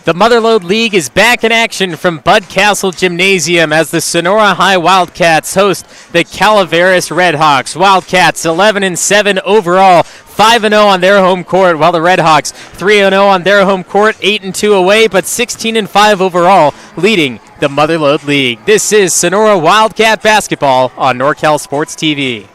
The Motherlode League is back in action from Bud Castle Gymnasium as the Sonora High Wildcats host the Calaveras Redhawks. Wildcats 11-7 overall, 5-0 on their home court, while the Redhawks 3-0 on their home court, 8-2 away, but 16-5 overall, leading the Motherlode League. This is Sonora Wildcat Basketball on NorCal Sports TV.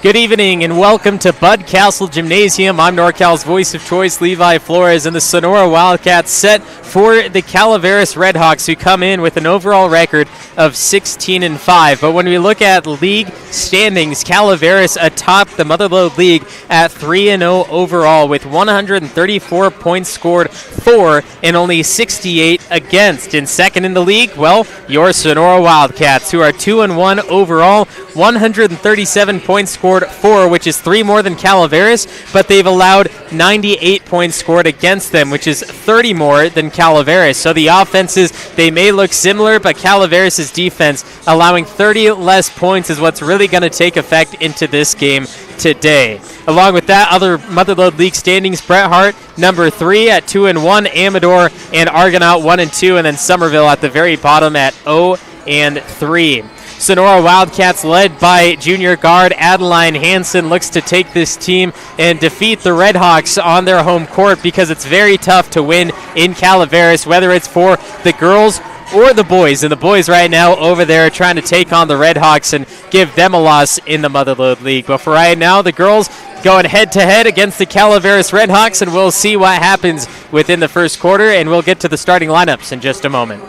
Good evening and welcome to Bud Castle Gymnasium. I'm NorCal's voice of choice, Levi Flores, and the Sonora Wildcats set for the Calaveras Redhawks, who come in with an overall record of 16-5. But when we look at league standings, Calaveras atop the Motherlode League at 3-0 overall with 134 points scored for and only 68 against. In second in the league, well, your Sonora Wildcats, who are 2-1 overall, 137 points scored for, which is 3 more than Calaveras, but they've allowed 98 points scored against them, which is 30 more than Calaveras. So the offenses, they may look similar, but Calaveras' defense allowing 30 less points is what's really going to take effect into this game today. Along with that, other Motherlode League standings, Bret Hart, number 3 at 2-1, Amador and Argonaut 1-2, and then Somerville at the very bottom at 0-3. Sonora Wildcats, led by junior guard Adeline Hansen, looks to take this team and defeat the Redhawks on their home court, because it's very tough to win in Calaveras, whether it's for the girls or the boys. And the boys right now over there trying to take on the Redhawks and give them a loss in the Motherlode League. But for right now, the girls going head-to-head against the Calaveras Redhawks, and we'll see what happens within the first quarter, and we'll get to the starting lineups in just a moment.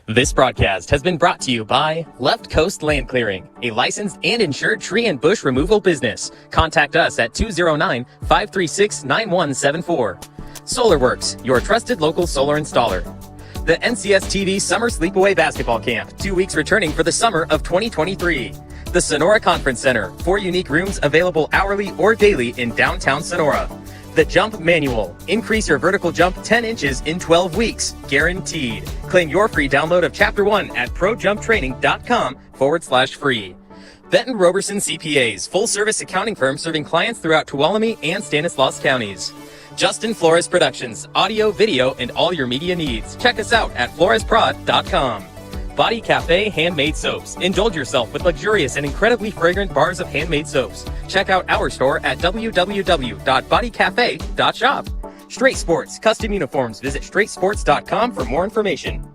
This broadcast has been brought to you by Left Coast Land Clearing, a licensed and insured tree and bush removal business. Contact us at 209-536-9174. SolarWorks, your trusted local solar installer. The NCS TV Summer Sleepaway Basketball Camp, 2 weeks returning for the summer of 2023. The Sonora Conference Center, 4 unique rooms available hourly or daily in downtown Sonora. The Jump Manual. Increase your vertical jump 10 inches in 12 weeks. Guaranteed. Claim your free download of Chapter 1 at projumptraining.com/free. Benton Roberson CPAs, full-service accounting firm serving clients throughout Tuolumne and Stanislaus counties. Justin Flores Productions, audio, video, and all your media needs. Check us out at floresprod.com. Body Cafe Handmade Soaps. Indulge yourself with luxurious and incredibly fragrant bars of handmade soaps. Check out our store at www.bodycafe.shop. Straight Sports, custom uniforms. Visit straightsports.com for more information.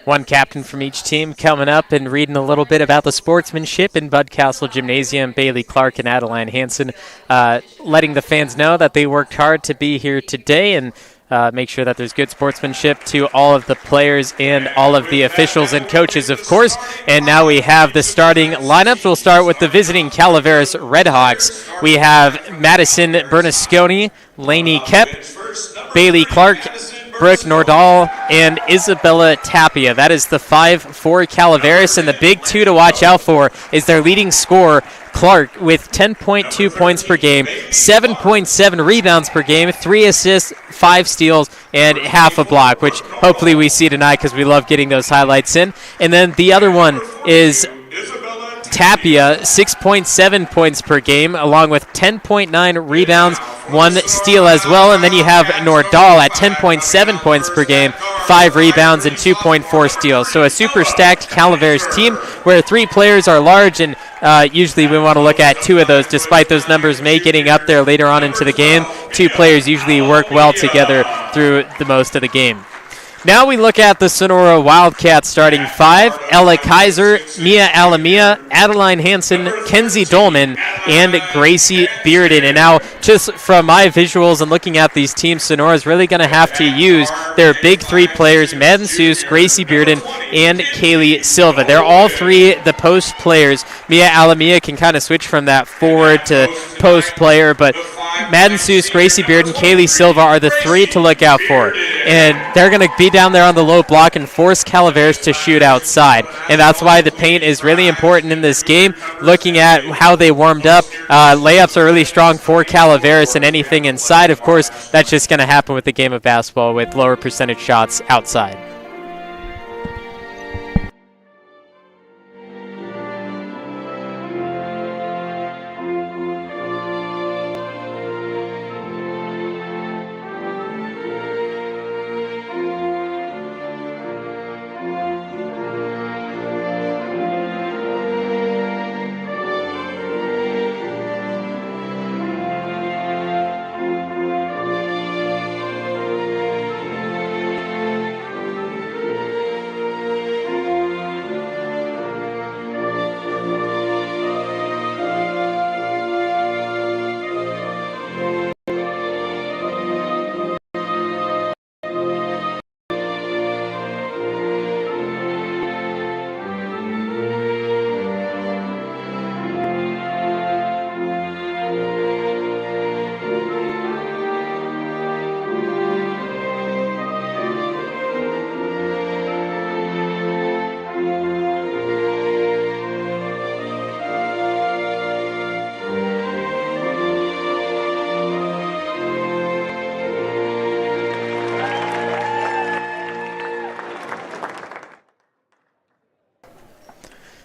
One captain from each team coming up and reading a little bit about the sportsmanship in Bud Castle Gymnasium. Bailey Clark and Adeline Hansen letting the fans know that they worked hard to be here today, and make sure that there's good sportsmanship to all of the players and all of the officials and coaches, of course. And now we have the starting lineups. We'll start with the visiting Calaveras Redhawks. We have Madison Bernasconi, Lainey Kep, Bailey Clark, Brooke Nordahl, and Isabella Tapia. That is the 5 for Calaveras, and the big 2 to watch out for is their leading scorer, Clark, with 10.2 points per game, 7.7 rebounds per game, 3 assists, 5 steals, and half a block, which hopefully we see tonight because we love getting those highlights in. And then the other one is Tapia, 6.7 points per game, along with 10.9 rebounds, 1 steal as well. And then you have Nordahl at 10.7 points per game, 5 rebounds, and 2.4 steals. So a super stacked Calaveras team where 3 players are large, and usually we want to look at 2 of those, despite those numbers may getting up there later on into the game. 2 players usually work well together through the most of the game. Now we look at the Sonora Wildcats starting 5. Ella Kaiser, Mia Alamia, Adeline Hansen, Kenzie Dolman, and Gracie Bearden. And now, just from my visuals and looking at these teams, Sonora is really going to have to use their big three players, Madden Seuss, Gracie Bearden, and Kaylee Silva. They're all three the post players. Mia Alamia can kind of switch from that forward to post player, but Madden Seuss, Gracie Bearden, Kaylee Silva are the three to look out for. And they're going to be down there on the low block and force Calaveras to shoot outside. And that's why the paint is really important in this game. Looking at how they warmed up, layups are really strong for Calaveras, and anything inside, of course, that's just going to happen with the game of basketball with lower percentage shots outside.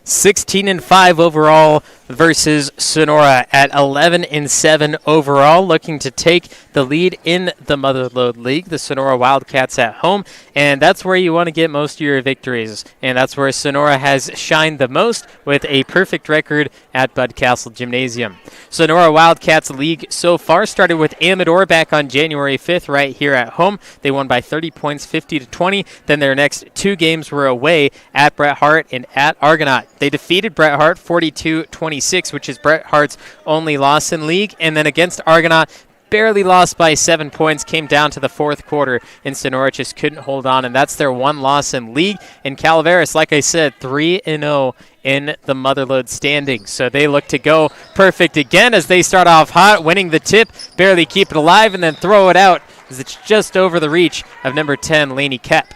(16-5) overall versus Sonora at 11-7 overall, looking to take the lead in the Motherlode League. The Sonora Wildcats at home, and that's where you want to get most of your victories, and that's where Sonora has shined the most with a perfect record at Bud Castle Gymnasium. Sonora Wildcats League so far started with Amador back on January 5th right here at home. They won by 30 points, 50-20. Then their next two games were away at Bret Harte and at Argonaut. They defeated Bret Harte 42-26, which is Bret Harte's only loss in league. And then against Argonaut, barely lost by 7 points, came down to the fourth quarter, and Sonora just couldn't hold on, and that's their one loss in league. And Calaveras, like I said, 3-0 in the Motherlode standings. So they look to go perfect again as they start off hot, winning the tip, barely keep it alive, and then throw it out as it's just over the reach of number 10, Lainey Kep.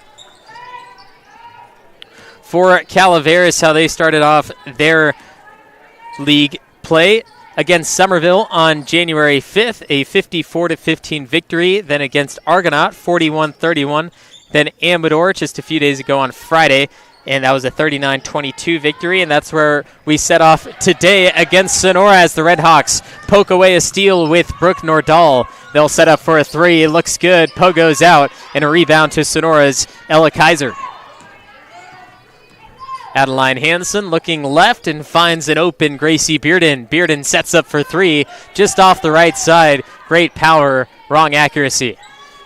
For Calaveras, how they started off their league play against Somerville on January 5th, a 54-15 victory. Then against Argonaut, 41-31. Then Amador just a few days ago on Friday, and that was a 39-22 victory. And that's where we set off today against Sonora as the Redhawks poke away a steal with Brooke Nordahl. They'll set up for a three. It looks good. Poe goes out, and a rebound to Sonora's Ella Kaiser. Adeline Hansen looking left and finds an open Gracie Bearden. Bearden sets up for three, just off the right side. Great power, wrong accuracy.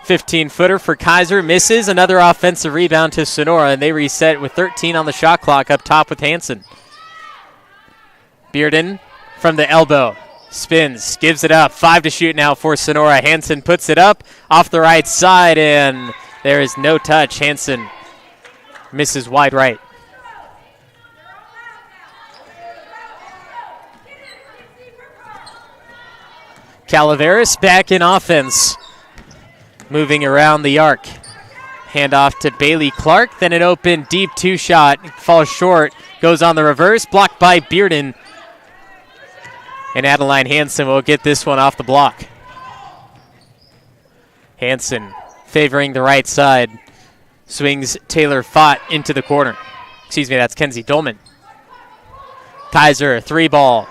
15-footer for Kaiser, misses. Another offensive rebound to Sonora, and they reset with 13 on the shot clock up top with Hansen. Bearden from the elbow, spins, gives it up. 5 to shoot now for Sonora. Hansen puts it up off the right side, and there is no touch. Hansen misses wide right. Calaveras back in offense, moving around the arc. Handoff to Bailey Clark, then an open deep two-shot, falls short, goes on the reverse, blocked by Bearden. And Adeline Hansen will get this one off the block. Hansen favoring the right side, swings Taylor Fott into the corner. Excuse me, that's Kenzie Dolman. Kaiser, three ball.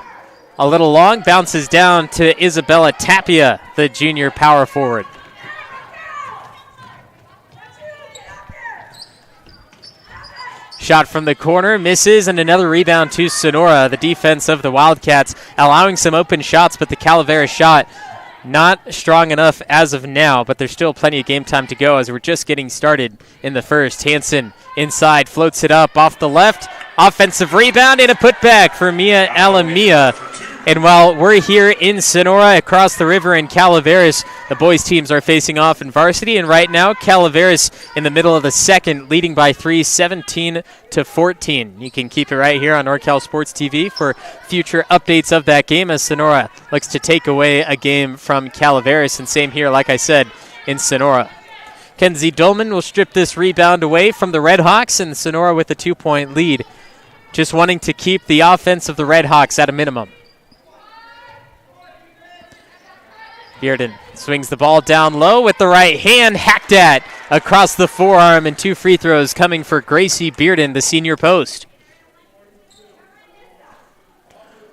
A little long, bounces down to Isabella Tapia, the junior power forward. Shot from the corner, misses, and another rebound to Sonora. The defense of the Wildcats allowing some open shots, but the Calaveras shot not strong enough as of now, but there's still plenty of game time to go as we're just getting started in the first. Hansen inside, floats it up off the left. Offensive rebound and a putback for Mia Alamia. And while we're here in Sonora, across the river in Calaveras, the boys teams are facing off in varsity. And right now, Calaveras in the middle of the second, leading by 3, 17-14. You can keep it right here on NorCal Sports TV for future updates of that game as Sonora looks to take away a game from Calaveras. And same here, like I said, in Sonora. Kenzie Dolman will strip this rebound away from the Redhawks, and Sonora with a 2-point lead. Just wanting to keep the offense of the Redhawks at a minimum. Bearden swings the ball down low with the right hand, hacked at across the forearm, and 2 free throws coming for Gracie Bearden, the senior post.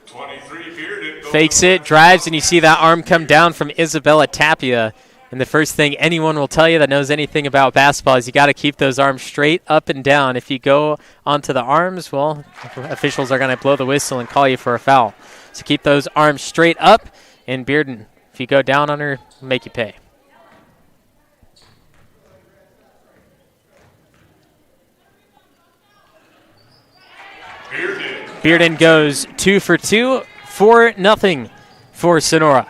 23, Bearden fakes it, drives, and you see that arm come down from Isabella Tapia. And the first thing anyone will tell you that knows anything about basketball is you got to keep those arms straight up and down. If you go onto the arms, well, officials are going to blow the whistle and call you for a foul. So keep those arms straight up, and Bearden, if you go down on her, make you pay. Bearden goes 2 for 2, 4-0 for Sonora.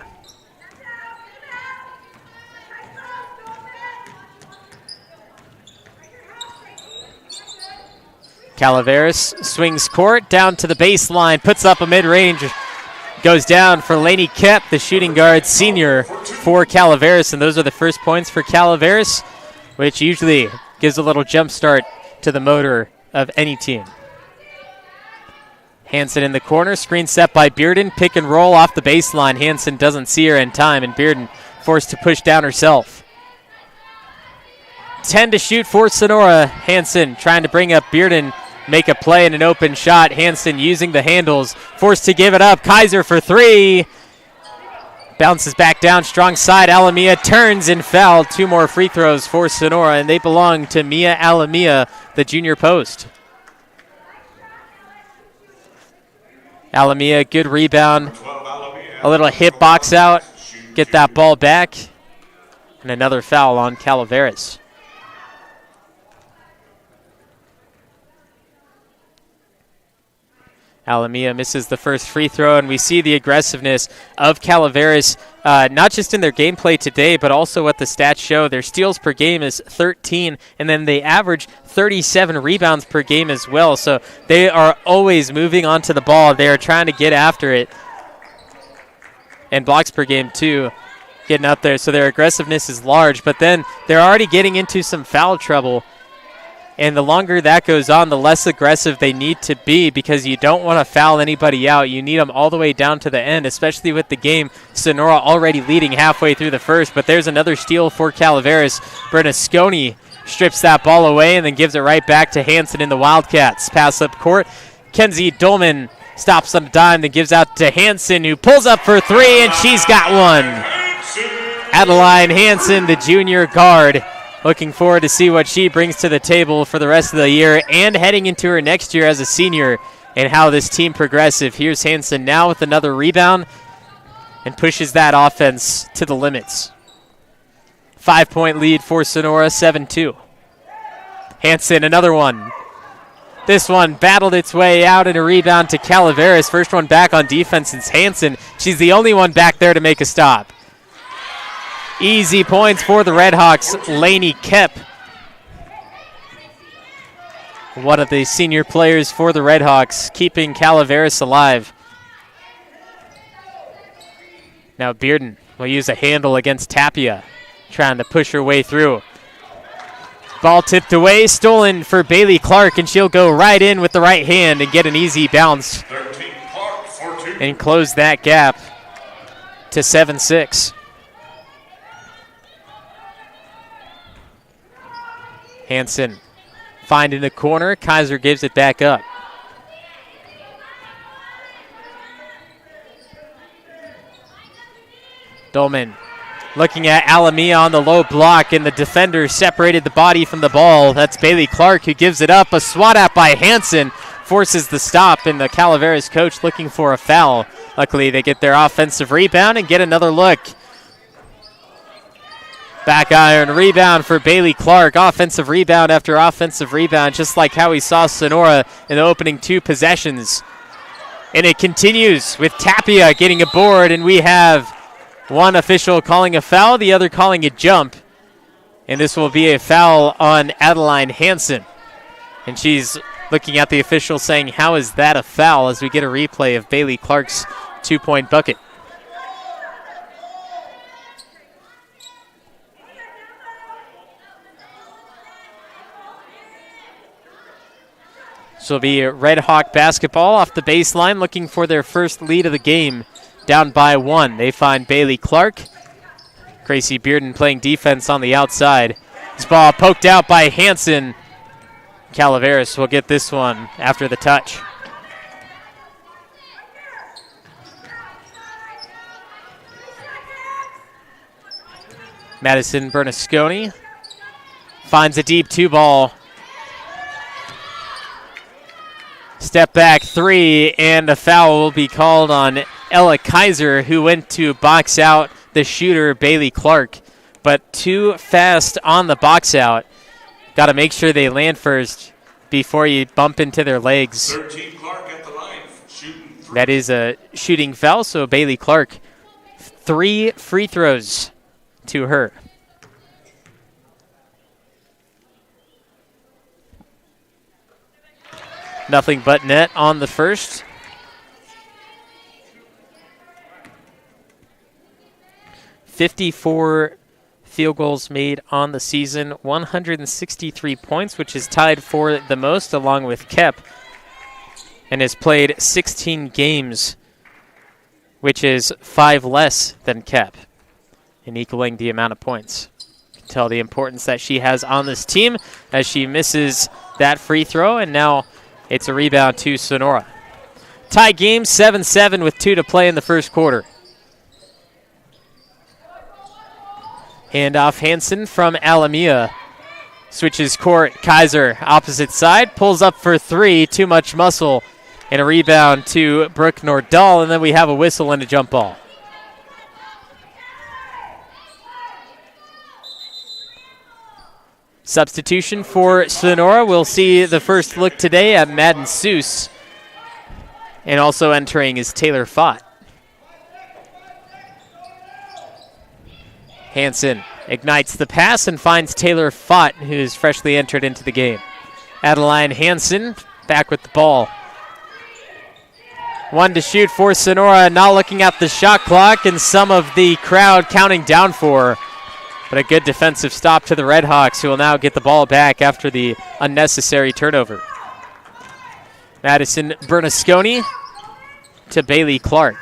Calaveras swings court down to the baseline, puts up a mid-range, goes down for Lainey Kep, the shooting guard senior for Calaveras, and those are the first points for Calaveras, which usually gives a little jump start to the motor of any team. Hansen in the corner, screen set by Bearden, pick and roll off the baseline. Hansen doesn't see her in time, and Bearden forced to push down herself. 10 to shoot for Sonora. Hansen trying to bring up Bearden, make a play in an open shot. Hansen using the handles, forced to give it up. Kaiser for 3. Bounces back down, strong side. Alamia turns and fouled. 2 more free throws for Sonora, and they belong to Mia Alamia, the junior post. Alamia, good rebound. A little hip box out. Get that ball back. And another foul on Calaveras. Alamia misses the first free throw, and we see the aggressiveness of Calaveras, not just in their gameplay today, but also what the stats show. Their steals per game is 13, and then they average 37 rebounds per game as well. So they are always moving onto the ball. They are trying to get after it. And blocks per game, too, getting up there. So their aggressiveness is large, but then they're already getting into some foul trouble. And the longer that goes on, the less aggressive they need to be because you don't want to foul anybody out. You need them all the way down to the end, especially with the game. Sonora already leading halfway through the first, but there's another steal for Calaveras. Bernasconi strips that ball away and then gives it right back to Hansen in the Wildcats. Pass up court. Kenzie Dolman stops on a dime, then gives out to Hansen, who pulls up for 3, and she's got one. Adeline Hansen, the junior guard. Looking forward to see what she brings to the table for the rest of the year and heading into her next year as a senior and how this team progresses. Here's Hansen now with another rebound and pushes that offense to the limits. 5-point lead for Sonora, 7-2. Hansen, another one. This one battled its way out in a rebound to Calaveras. First one back on defense is Hansen. She's the only one back there to make a stop. Easy points for the Redhawks. Lainey Kep, one of the senior players for the Redhawks, keeping Calaveras alive. Now Bearden will use a handle against Tapia, trying to push her way through. Ball tipped away, stolen for Bailey Clark, and she'll go right in with the right hand and get an easy bounce and close that gap to 7-6. Hansen finding the corner. Kaiser gives it back up. Dolman looking at Alamia on the low block, and the defender separated the body from the ball. That's Bailey Clark who gives it up. A swat at by Hansen forces the stop, and the Calaveras coach looking for a foul. Luckily, they get their offensive rebound and get another look. Back iron rebound for Bailey Clark. Offensive rebound after offensive rebound, just like how we saw Sonora in the opening 2 possessions. And it continues with Tapia getting a board, and we have one official calling a foul, the other calling a jump. And this will be a foul on Adeline Hansen. And she's looking at the official saying, how is that a foul, as we get a replay of Bailey Clark's 2-point bucket. So it'll be Red Hawk basketball off the baseline, looking for their first lead of the game, down by 1. They find Bailey Clark. Gracie Bearden playing defense on the outside. This ball poked out by Hansen. Calaveras will get this one after the touch. Madison Bernasconi finds a deep 2-ball. Step back 3, and a foul will be called on Ella Kaiser, who went to box out the shooter, Bailey Clark. But too fast on the box out. Got to make sure they land first before you bump into their legs. 13 Clark at the line, shooting 3. That is a shooting foul, so Bailey Clark, 3 free throws to her. Nothing but net on the first. "54 field goals made on the season, 163 points, which is tied for the most along with Kep, and has played 16 games, which is 5 less than Kep, and equaling the amount of points. You can tell the importance that she has on this team as she misses that free throw, and now it's a rebound to Sonora. Tie game 7-7 with 2 to play in the first quarter. Handoff Hansen from Alameda. Switches court. Kaiser, opposite side, pulls up for 3. Too much muscle. And a rebound to Brooke Nordahl. And then we have a whistle and a jump ball. Substitution for Sonora. We'll see the first look today at Madden Seuss. And also entering is Taylor Fott. Hansen ignites the pass and finds Taylor Fott, who's freshly entered into the game. Adeline Hansen back with the ball. 1 to shoot for Sonora, not looking at the shot clock and some of the crowd counting down for her. But a good defensive stop to the Red Hawks, who will now get the ball back after the unnecessary turnover. Madison Bernasconi to Bailey Clark.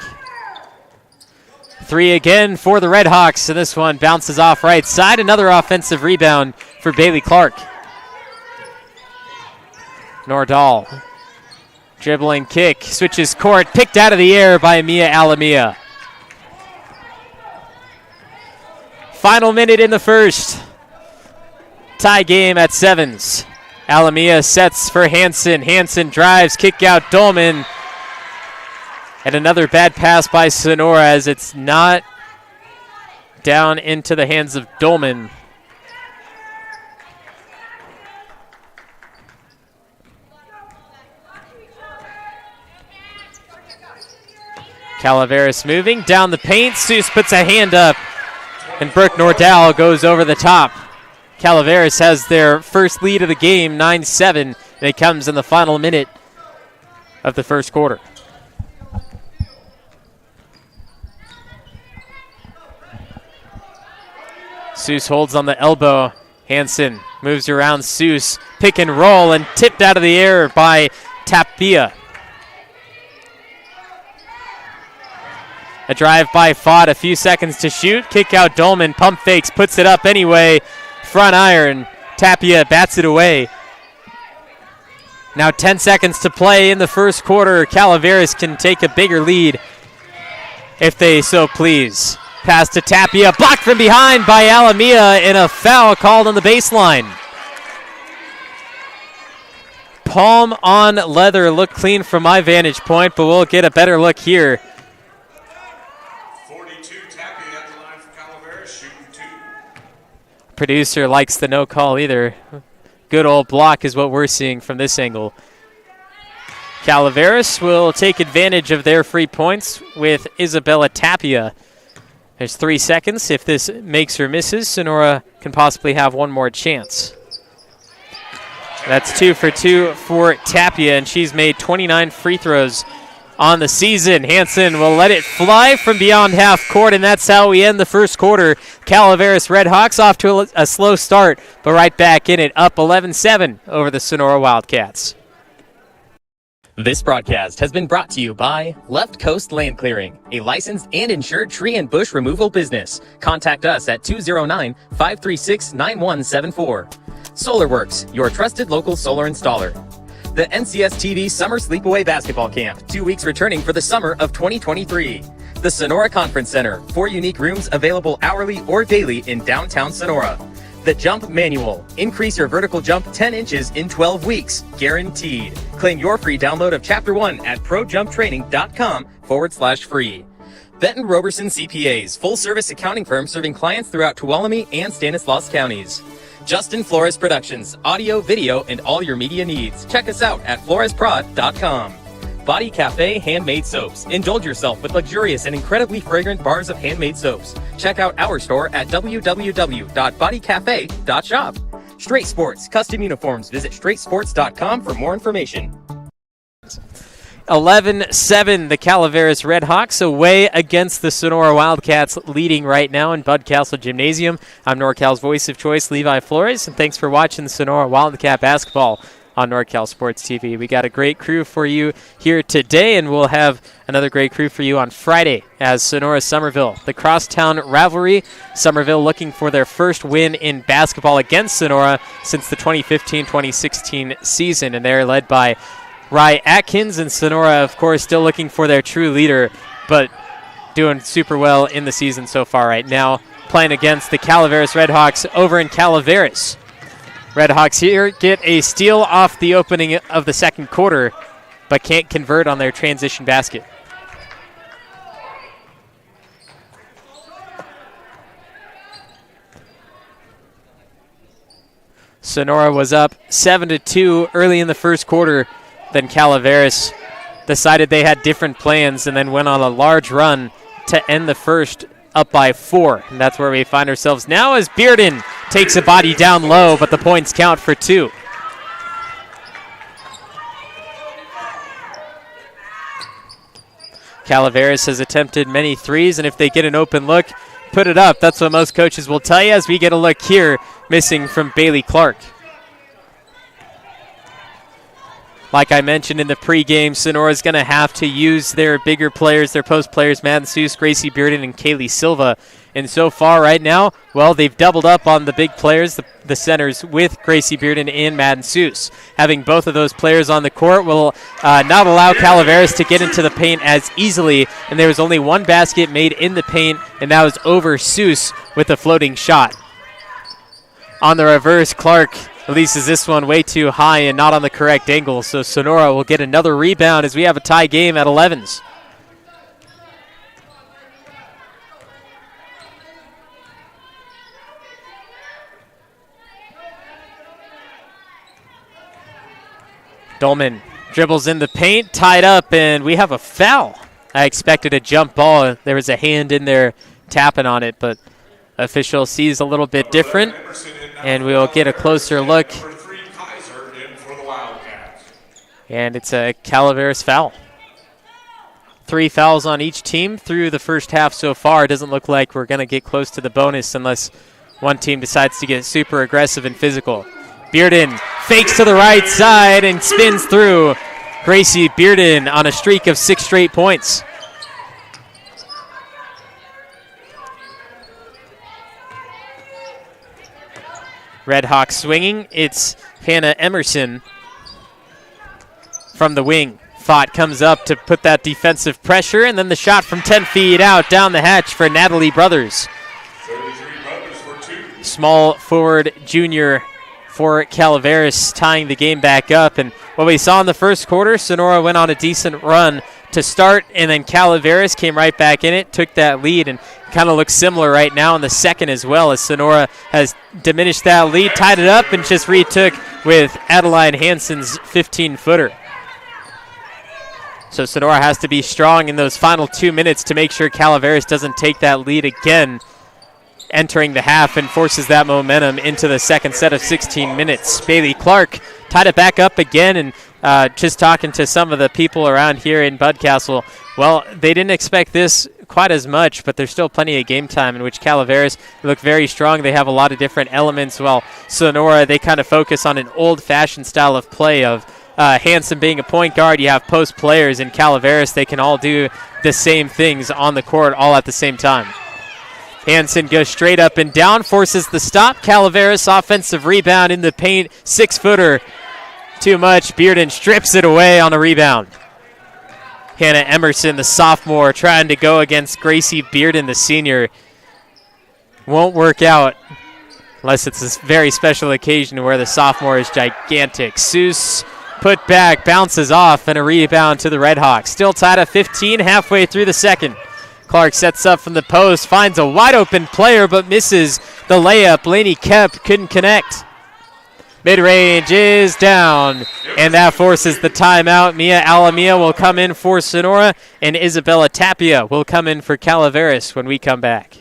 3 again for the Red Hawks, and this one bounces off right side. Another offensive rebound for Bailey Clark. Nordahl, dribbling kick, switches court, picked out of the air by Mia Alamia. Final minute in the first. Tie game at 7s. Alamia sets for Hansen. Hansen drives, kick out Dolman. And another bad pass by Sonora as it's not down into the hands of Dolman. Calaveras moving down the paint. Seuss puts a hand up, and Brooke Nordahl goes over the top. Calaveras has their first lead of the game, 9-7, and it comes in the final minute of the first quarter. Seuss holds on the elbow. Hansen moves around Seuss. Pick and roll and tipped out of the air by Tapia. A drive by Fott, a few seconds to shoot. Kick out Dolman, pump fakes, puts it up anyway. Front iron, Tapia bats it away. Now 10 seconds to play in the first quarter. Calaveras can take a bigger lead if they so please. Pass to Tapia, blocked from behind by Alamia, and a foul called on the baseline. Palm on leather, looked clean from my vantage point, but we'll get a better look here. 42 Tapia at the line for Calaveras, shooting 2. producer likes the no call either. Good old block is what we're seeing from this angle. Calaveras will take advantage of their free points with Isabella Tapia. There's 3 seconds. If this makes or misses, Sonora can possibly have one more chance. That's 2 for 2 for Tapia, and she's made 29 free throws on the season. Hansen will let it fly from beyond half court, and that's how we end the first quarter. Calaveras Redhawks off to a slow start, but right back in it, up 11-7 over the Sonora Wildcats. This broadcast has been brought to you by Left Coast Land Clearing, a licensed and insured tree and bush removal business. Contact us at 209-536-9174. SolarWorks, your trusted local solar installer. The NCS TV Summer Sleepaway Basketball Camp, 2 weeks returning for the summer of 2023. The Sonora Conference Center, 4 unique rooms available hourly or daily in downtown Sonora. The Jump Manual, increase your vertical jump 10 inches in 12 weeks, guaranteed. Claim your free download of Chapter 1 at projumptraining.com/free. Benton Roberson CPAs, full-service accounting firm serving clients throughout Tuolumne and Stanislaus counties. Justin Flores Productions, audio, video, and all your media needs. Check us out at floresprod.com. Body Cafe Handmade Soaps. Indulge yourself with luxurious and incredibly fragrant bars of handmade soaps. Check out our store at www.bodycafe.shop. Straight Sports, custom uniforms. Visit straightsports.com for more information. 11-7, the Calaveras Redhawks away against the Sonora Wildcats, leading right now in Bud Castle Gymnasium. I'm NorCal's voice of choice, Levi Flores, and thanks for watching the Sonora Wildcat basketball on NorCal Sports TV. We got a great crew for you here today, and we'll have another great crew for you on Friday as Sonora Somerville. The crosstown rivalry, Somerville looking for their first win in basketball against Sonora since the 2015-2016 season, and they're led by Rye Atkins, and Sonora, of course, still looking for their true leader, but doing super well in the season so far right now, playing against the Calaveras Redhawks over in Calaveras. Redhawks here get a steal off the opening of the second quarter, but can't convert on their transition basket. Sonora was up 7-2 early in the first quarter. Then Calaveras decided they had different plans and then went on a large run to end the first up by 4. And that's where we find ourselves now as Bearden takes a body down low, but the points count for 2. Calaveras has attempted many threes, and if they get an open look, put it up. That's what most coaches will tell you as we get a look here, missing from Bailey Clark. Like I mentioned in the pregame, Sonora's going to have to use their bigger players, their post players, Madden Seuss, Gracie Bearden, and Kaylee Silva. And so far right now, well, they've doubled up on the big players, the centers, with Gracie Bearden and Madden Seuss. Having both of those players on the court will not allow Calaveras to get into the paint as easily. And there was only one basket made in the paint, and that was over Seuss with a floating shot. On the reverse, Clark releases this one way too high and not on the correct angle, so Sonora will get another rebound as we have a tie game at 11s. Dolman dribbles in the paint, tied up, and we have a foul. I expected a jump ball. There was a hand in there tapping on it, but official sees a little bit different, and we'll get a closer look. And it's a Calaveras foul. 3 fouls on each team through the first half so far. It doesn't look like we're going to get close to the bonus unless one team decides to get super aggressive and physical. Bearden fakes to the right side and spins through. Gracie Bearden on a streak of 6 straight points. Redhawks swinging. It's Hannah Emerson from the wing. Fott comes up to put that defensive pressure, and then the shot from 10 feet out down the hatch for Natalie Brothers. Small forward junior for Calaveras, tying the game back up. And what we saw in the first quarter, Sonora went on a decent run to start, and then Calaveras came right back in it, took that lead, and kind of looks similar right now in the second as well, as Sonora has diminished that lead, tied it up, and just retook with Adeline Hansen's 15-footer. So Sonora has to be strong in those final 2 minutes to make sure Calaveras doesn't take that lead again entering the half and forces that momentum into the second set of 16 minutes. Bailey Clark tied it back up again, and just talking to some of the people around here in Budcastle, well, they didn't expect this quite as much, but there's still plenty of game time in which Calaveras look very strong. They have a lot of different elements, while Sonora, they kind of focus on an old-fashioned style of play of Hansen being a point guard. You have post players. In Calaveras, they can all do the same things on the court all at the same time. Hansen goes straight up and down, forces the stop. Calaveras offensive rebound in the paint, 6-footer. Too much. Bearden strips it away on a rebound. Hannah Emerson, the sophomore, trying to go against Gracie Bearden, the senior. Won't work out unless it's a very special occasion where the sophomore is gigantic. Seuss put back, bounces off, and a rebound to the Redhawks. Still tied at 15 halfway through the second. Clark sets up from the post, finds a wide-open player, but misses the layup. Lainey Kemp couldn't connect. Mid-range is down, and that forces the timeout. Mia Alamia will come in for Sonora, and Isabella Tapia will come in for Calaveras when we come back.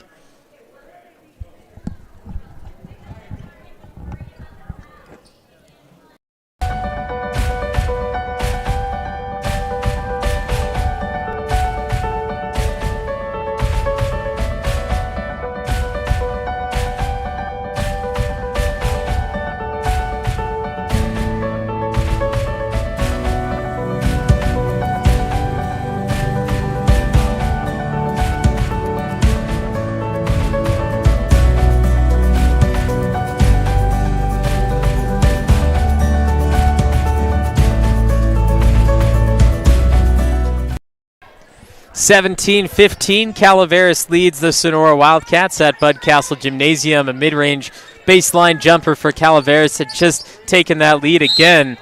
(17-15), Calaveras leads the Sonora Wildcats at Budcastle Gymnasium. A mid-range baseline jumper for Calaveras had just taken that lead again.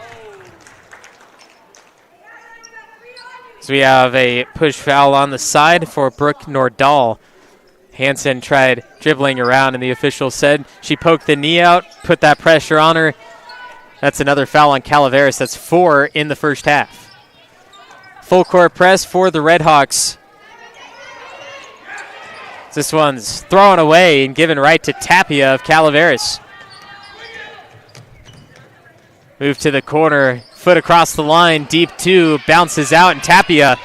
So we have a push foul on the side for Brooke Nordahl. Hansen tried dribbling around, and the official said she poked the knee out, put that pressure on her. That's another foul on Calaveras. That's 4 in the first half. Full court press for the Redhawks. This one's thrown away and given right to Tapia of Calaveras. Move to the corner, foot across the line, deep 2, bounces out, and Tapia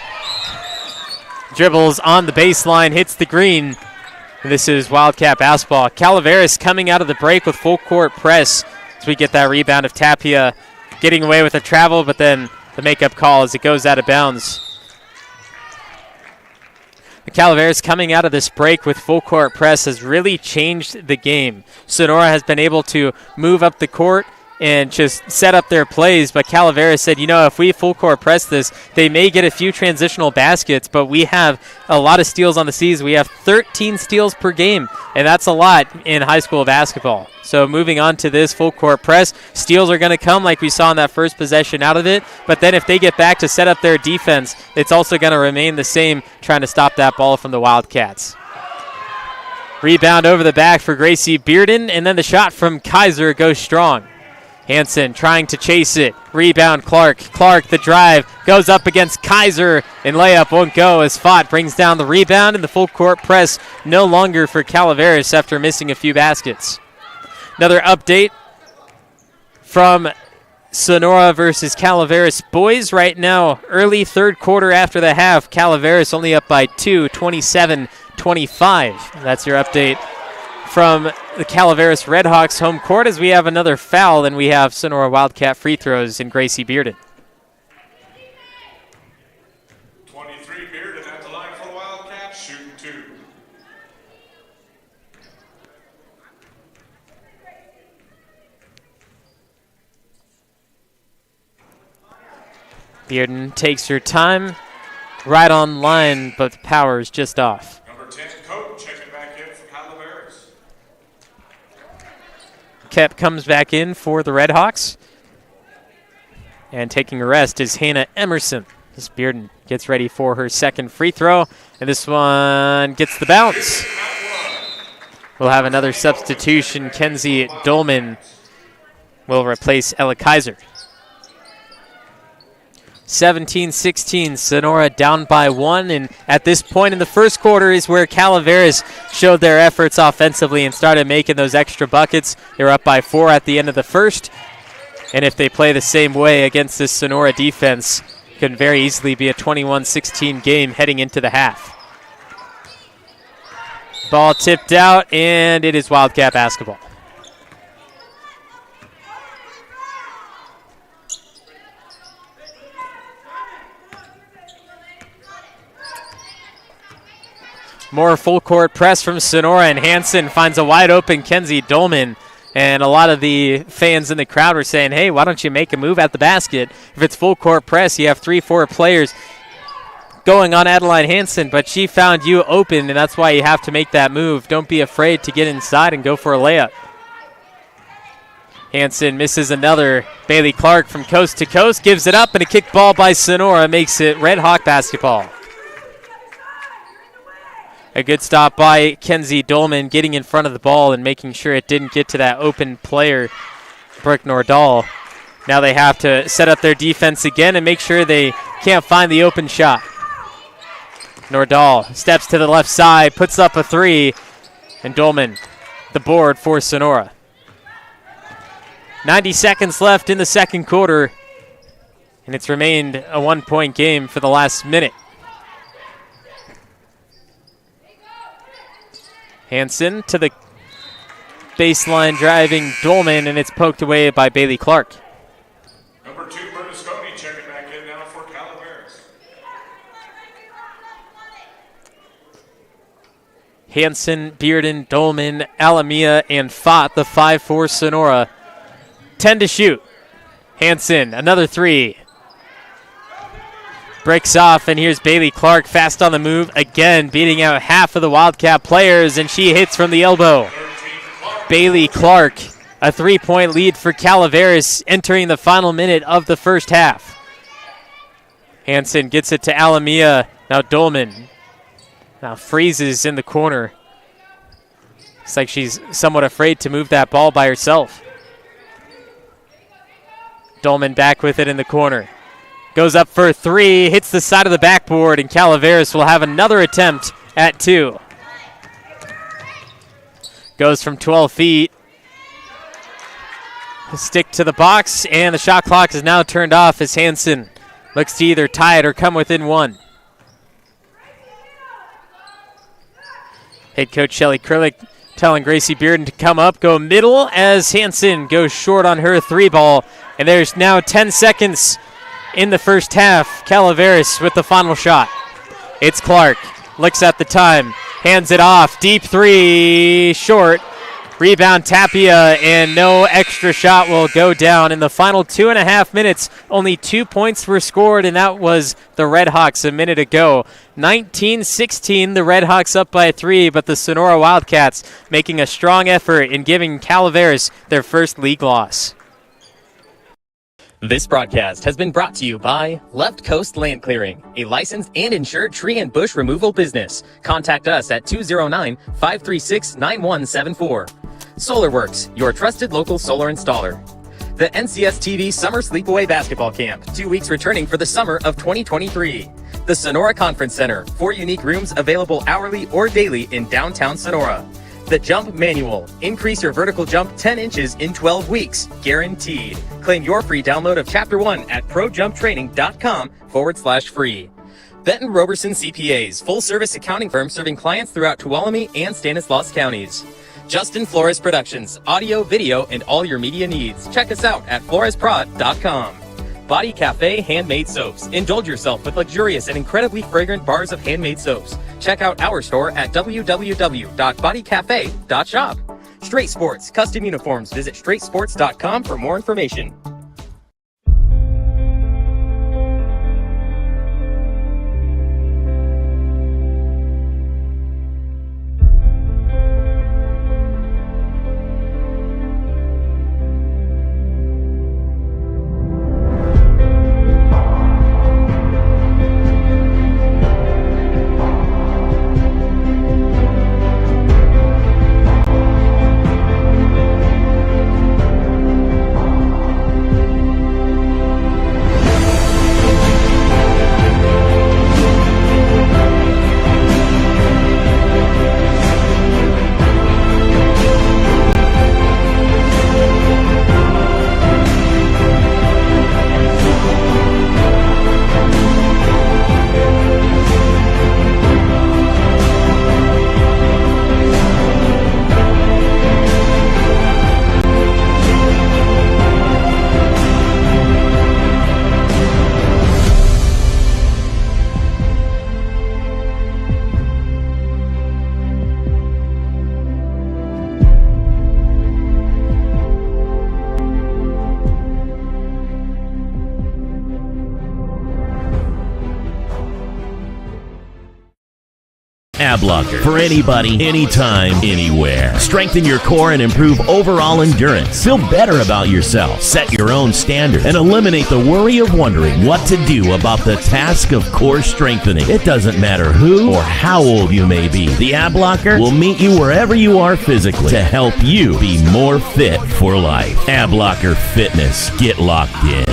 dribbles on the baseline, hits the green. This is Wildcat basketball. Calaveras coming out of the break with full court press as we get that rebound of Tapia getting away with a travel, but then the makeup call as it goes out of bounds. The Calaveras coming out of this break with full court press has really changed the game. Sonora has been able to move up the court and just set up their plays, but Calaveras said, you know, if we full court press this, they may get a few transitional baskets, but we have a lot of steals on the season. We have 13 steals per game, and that's a lot in high school basketball. So moving on to this full court press, steals are going to come like we saw in that first possession out of it, but then if they get back to set up their defense, it's also going to remain the same, trying to stop that ball from the Wildcats. Rebound over the back for Gracie Bearden, and then the shot from Kaiser goes strong. Hansen trying to chase it. Rebound Clark. Clark, the drive, goes up against Kaiser, and layup won't go as Fott brings down the rebound, and the full court press no longer for Calaveras after missing a few baskets. Another update from Sonora versus Calaveras boys right now. Early third quarter after the half. Calaveras only up by 2, 27-25. That's your update from the Calaveras Redhawks home court as we have another foul, and we have Sonora Wildcat free throws in Gracie Bearden. 23 Bearden at the line for the Wildcats, shooting 2. Bearden takes her time, right on line, but the power is just off. Number 10, Cope, checking back in for Calaveras. Kep comes back in for the Redhawks. And taking a rest is Hannah Emerson. As Bearden gets ready for her second free throw, and this one gets the bounce. We'll have another substitution. Kenzie Dolman will replace Ella Kaiser. 17-16, Sonora down by 1, and at this point in the first quarter is where Calaveras showed their efforts offensively and started making those extra buckets. They were up by 4 at the end of the first, and if they play the same way against this Sonora defense, could very easily be a 21-16 game heading into the half. Ball tipped out, and it is Wildcat basketball. More full court press from Sonora, and Hansen finds a wide open Kenzie Dolman. And a lot of the fans in the crowd were saying, hey, why don't you make a move at the basket? If it's full court press, you have 3-4 players going on Adeline Hansen, but she found you open, and that's why you have to make that move. Don't be afraid to get inside and go for a layup. Hansen misses another. Bailey Clark from coast to coast gives it up, and a kick ball by Sonora makes it Red Hawk basketball. A good stop by Kenzie Dolman, getting in front of the ball and making sure it didn't get to that open player, Brooke Nordahl. Now they have to set up their defense again and make sure they can't find the open shot. Nordahl steps to the left side, puts up a three, and Dolman the board for Sonora. 90 seconds left in the second quarter, and it's remained a 1-point game for the last minute. Hansen to the baseline driving Dolman, and it's poked away by Bailey Clark. Number 2, Bernasconi, checking back in now for Calaveras. Hansen, Bearden, Dolman, Alamia, and Fott, the 5-4 Sonora. 10 to shoot. Hansen, another three. Breaks off, and here's Bailey Clark fast on the move again, beating out half of the Wildcat players, and she hits from the elbow. Bailey Clark, a 3-point lead for Calaveras entering the final minute of the first half. Hansen gets it to Alamia. Now Dolman now freezes in the corner. It's like she's somewhat afraid to move that ball by herself. Dolman back with it in the corner. Goes up for a three, hits the side of the backboard, and Calaveras will have another attempt at 2. Goes from 12 feet. Stick to the box, and the shot clock is now turned off as Hansen looks to either tie it or come within 1. Head coach Shelly Kurlick telling Gracie Bearden to come up, go middle, as Hansen goes short on her 3-ball. And there's now 10 seconds in the first half. Calaveras with the final shot. It's Clark. Looks at the time. Hands it off. Deep three. Short. Rebound Tapia, and no extra shot will go down. In the final 2.5 minutes, only 2 points were scored, and that was the Red Hawks a minute ago. 19-16, the Red Hawks up by 3, but the Sonora Wildcats making a strong effort in giving Calaveras their first league loss. This broadcast has been brought to you by Left Coast Land Clearing, a licensed and insured tree and bush removal business. Contact us at 209-536-9174. SolarWorks, your trusted local solar installer. The NCS TV Summer Sleepaway Basketball Camp, 2 weeks returning for the summer of 2023. The Sonora Conference Center, 4 unique rooms available hourly or daily in downtown Sonora. The Jump Manual, increase your vertical jump 10 inches in 12 weeks, guaranteed. Claim your free download of Chapter 1 at projumptraining.com/free. Benton Roberson CPAs, full-service accounting firm serving clients throughout Tuolumne and Stanislaus counties. Justin Flores Productions, audio, video, and all your media needs. Check us out at floresprod.com. Body Cafe Handmade Soaps. Indulge yourself with luxurious and incredibly fragrant bars of handmade soaps. Check out our store at www.bodycafe.shop. Straight Sports, custom uniforms. Visit straightsports.com for more information. Ab Locker. For anybody, anytime, anywhere. Strengthen your core and improve overall endurance. Feel better about yourself. Set your own standards and eliminate the worry of wondering what to do about the task of core strengthening. It doesn't matter who or how old you may be. The Ab Locker will meet you wherever you are physically to help you be more fit for life. Ab Locker Fitness. Get locked in.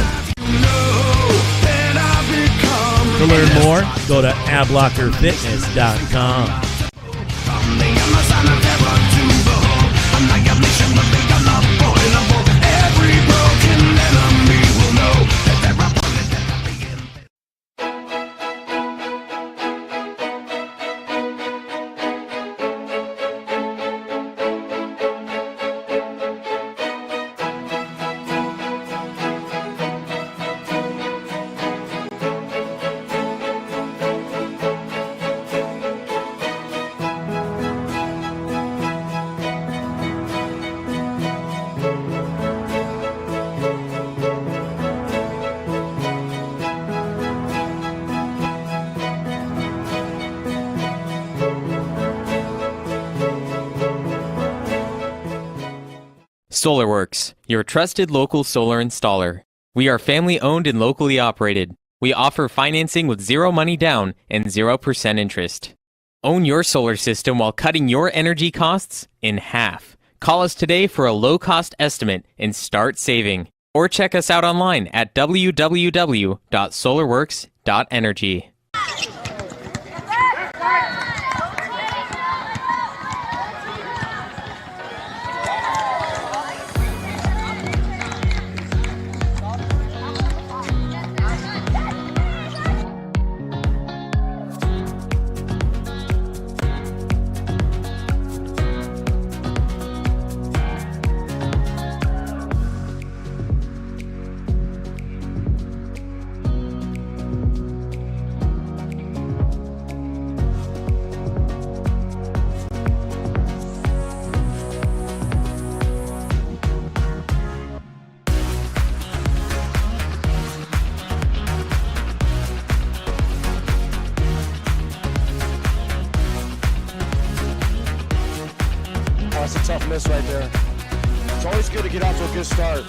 To learn more, go to ablockerfitness.com. SolarWorks, your trusted local solar installer. We are family owned and locally operated. We offer financing with zero money down and 0% interest. Own your solar system while cutting your energy costs in half. Call us today for a low-cost estimate and start saving. Or check us out online at www.solarworks.energy. That's a tough miss right there. It's always good to get out to a good start.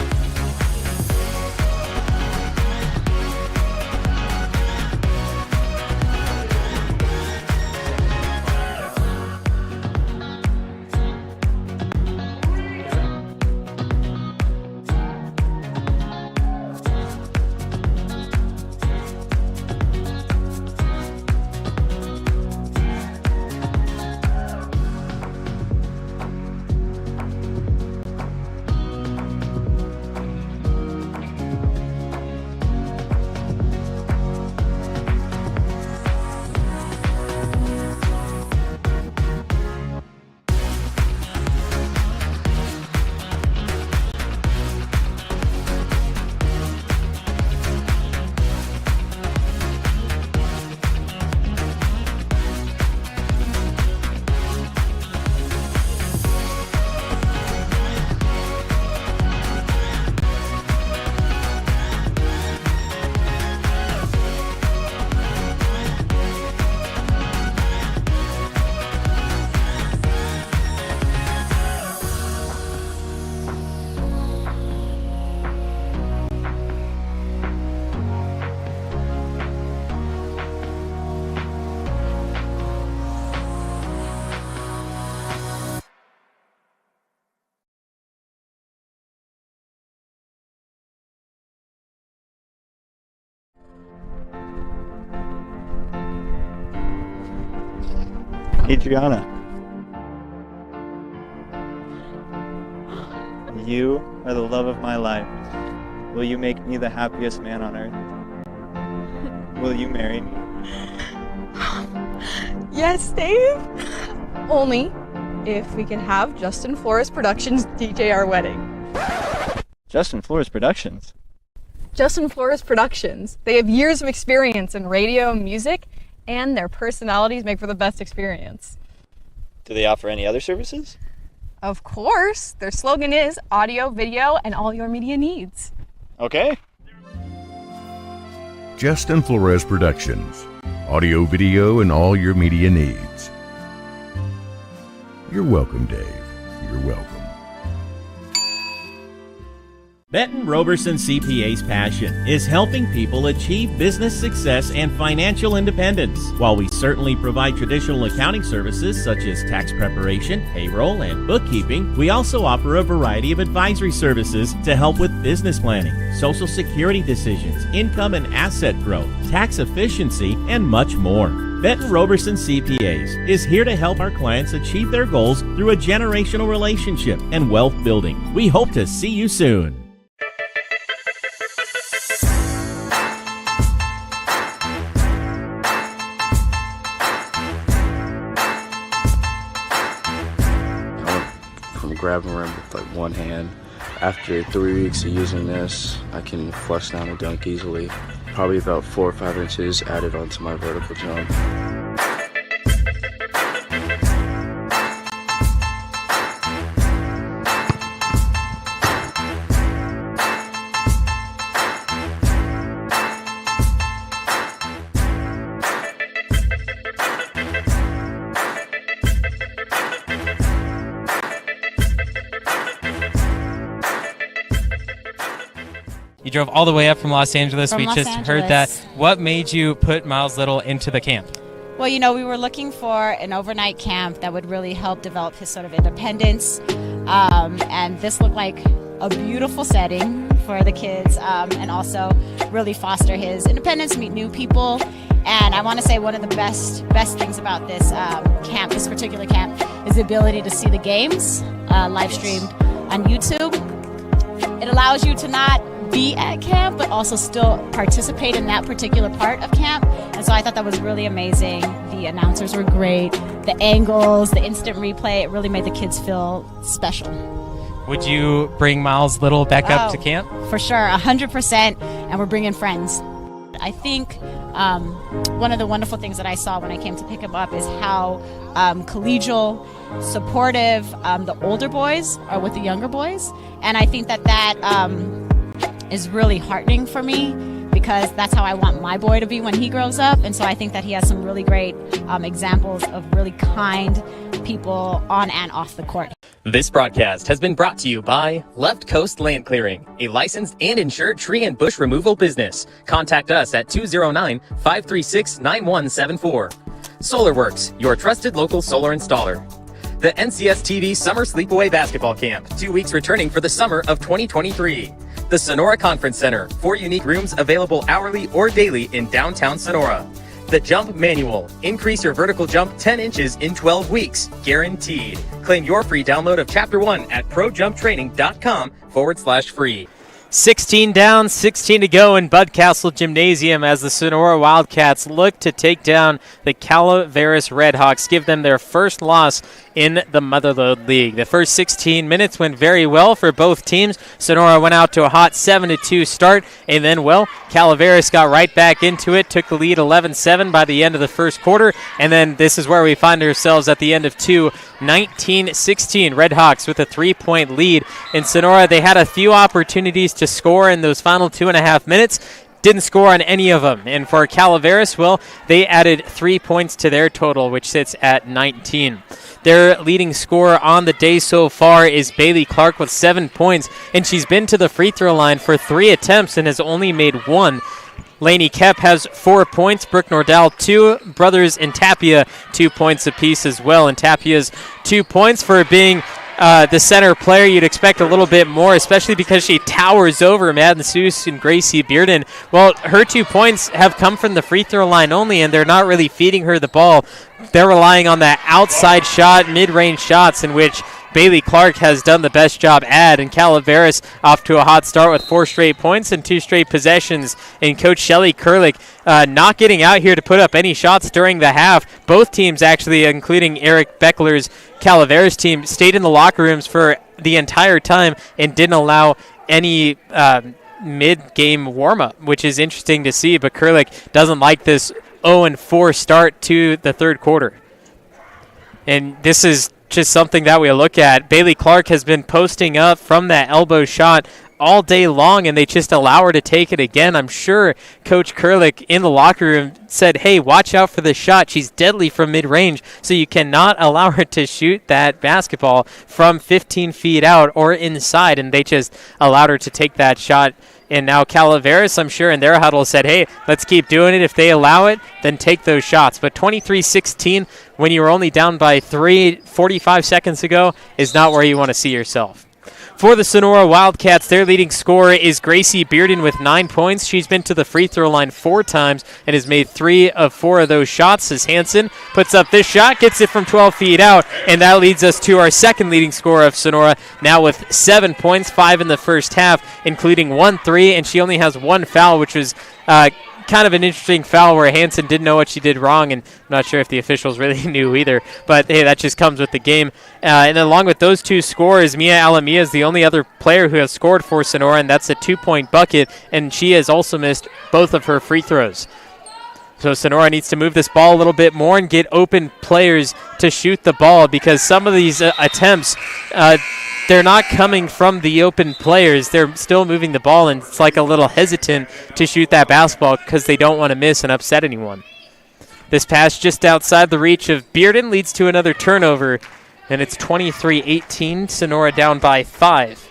Adriana, you are the love of my life. Will you make me the happiest man on earth? Will you marry me? Yes, Dave. Only if we can have Justin Flores Productions DJ our wedding. Justin Flores Productions? Justin Flores Productions. They have years of experience in radio and music, and their personalities make for the best experience. Do they offer any other services? Of course. Their slogan is audio, video, and all your media needs. Okay. Justin Flores Productions. Audio, video, and all your media needs. You're welcome, Dave. You're welcome. Benton Roberson CPA's passion is helping people achieve business success and financial independence. While we certainly provide traditional accounting services such as tax preparation, payroll, and bookkeeping, we also offer a variety of advisory services to help with business planning, Social Security decisions, income and asset growth, tax efficiency, and much more. Benton Roberson CPAs is here to help our clients achieve their goals through a generational relationship and wealth building. We hope to see you soon. From grabbing rim with like one hand. After 3 weeks of using this, I can flush down a dunk easily. Probably about 4 or 5 inches added onto my vertical jump. You drove all the way up from Los Angeles. From we Los just Angeles. heard that. What made you put Miles Little into the camp? Well, you know, we were looking for an overnight camp that would really help develop his sort of independence. And this looked like a beautiful setting for the kids, and also really foster his independence, meet new people. And I want to say one of the best things about this camp, this particular camp, is the ability to see the games live streamed on YouTube. It allows you to not be at camp, but also still participate in that particular part of camp. And so I thought that was really amazing. The announcers were great. The angles, the instant replay, it really made the kids feel special. Would you bring Miles Little back up to camp? For sure, 100%. And we're bringing friends. I think one of the wonderful things that I saw when I came to pick him up is how collegial, supportive the older boys are with the younger boys. And I think that is really heartening for me, because that's how I want my boy to be when he grows up. And so I think that he has some really great examples of really kind people on and off the court. This broadcast has been brought to you by Left Coast Land Clearing, a licensed and insured tree and bush removal business. Contact us at 209-536-9174. SolarWorks, your trusted local solar installer. The NCS TV Summer Sleepaway Basketball Camp, 2 weeks returning for the summer of 2023. The Sonora Conference Center, 4 unique rooms available hourly or daily in downtown Sonora. The Jump Manual, increase your vertical jump 10 inches in 12 weeks, guaranteed. Claim your free download of Chapter 1 at projumptraining.com/free. 16 down, 16 to go in Bud Castle Gymnasium as the Sonora Wildcats look to take down the Calaveras Redhawks, give them their first loss in the Motherlode League. The first 16 minutes went very well for both teams. Sonora went out to a hot 7-2 start, and then, well, Calaveras got right back into it, took the lead 11-7 by the end of the first quarter, and then this is where we find ourselves at the end of 19-16. Redhawks with a 3-point lead. In Sonora, they had a few opportunities to score in those final 2.5 minutes. Didn't score on any of them. And for Calaveras, well, they added 3 points to their total, which sits at 19. Their leading scorer on the day so far is Bailey Clark with 7 points, and she's been to the free throw line for 3 attempts and has only made 1. Lainey Kep has 4 points, Brooke Nordell 2, Brothers and Tapia 2 points apiece as well, and Tapia's 2 points for being the center player. You'd expect a little bit more, especially because she towers over Madden Seuss and Gracie Bearden. Well, her 2 points have come from the free throw line only, and they're not really feeding her the ball. They're relying on that outside shot, mid-range shots, in which Bailey Clark has done the best job at, and Calaveras off to a hot start with 4 straight points and 2 straight possessions. And Coach Shelley Kurlick not getting out here to put up any shots during the half. Both teams, actually, including Eric Beckler's Calaveras team, stayed in the locker rooms for the entire time and didn't allow any mid-game warm-up, which is interesting to see. But Kurlick doesn't like this 0-4 start to the third quarter. And this is just something that we look at. Bailey Clark has been posting up from that elbow shot all day long, and they just allow her to take it again. I'm sure Coach Kurlick in the locker room said, hey, watch out for this shot. She's deadly from mid-range, so you cannot allow her to shoot that basketball from 15 feet out or inside, and they just allowed her to take that shot. And now Calaveras, I'm sure, in their huddle said, hey, let's keep doing it. If they allow it, then take those shots. But 23-16, when you were only down by 45 seconds ago, is not where you want to see yourself. For the Sonora Wildcats, their leading scorer is Gracie Bearden with 9 points. She's been to the free throw line 4 times and has made 3 of 4 of those shots as Hansen puts up this shot, gets it from 12 feet out, and that leads us to our second leading scorer of Sonora, now with 7 points, 5 in the first half, including 1 3, and she only has 1 foul, which was kind of an interesting foul where Hansen didn't know what she did wrong, and I'm not sure if the officials really knew either. But, hey, that just comes with the game. And along with those 2 scorers, Mia Alamia is the only other player who has scored for Sonora, and that's a 2-point bucket, and she has also missed both of her free throws. So Sonora needs to move this ball a little bit more and get open players to shoot the ball, because some of these attempts, they're not coming from the open players. They're still moving the ball, and it's like a little hesitant to shoot that basketball because they don't want to miss and upset anyone. This pass just outside the reach of Bearden leads to another turnover, and it's 23-18, Sonora down by 5.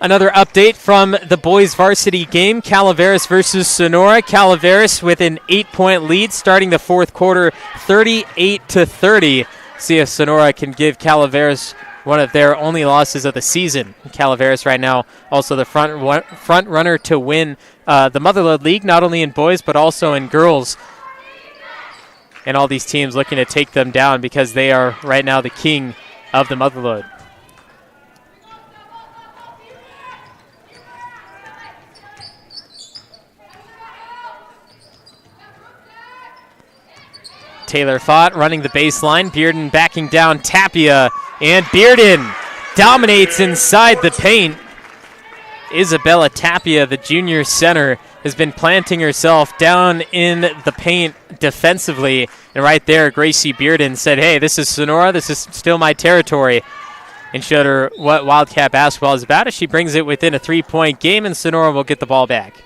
Another update from the boys varsity game, Calaveras versus Sonora. Calaveras with an 8-point lead starting the fourth quarter, 38-30. See if Sonora can give Calaveras one of their only losses of the season. Calaveras right now also the front runner to win the Motherlode League, not only in boys but also in girls. And all these teams looking to take them down because they are right now the king of the Motherlode. Taylor Fott running the baseline. Bearden backing down Tapia. And Bearden dominates inside the paint. Isabella Tapia, the junior center, has been planting herself down in the paint defensively. And right there, Gracie Bearden said, hey, this is Sonora. This is still my territory. And showed her what Wildcat basketball is about as she brings it within a 3-point game, and Sonora will get the ball back.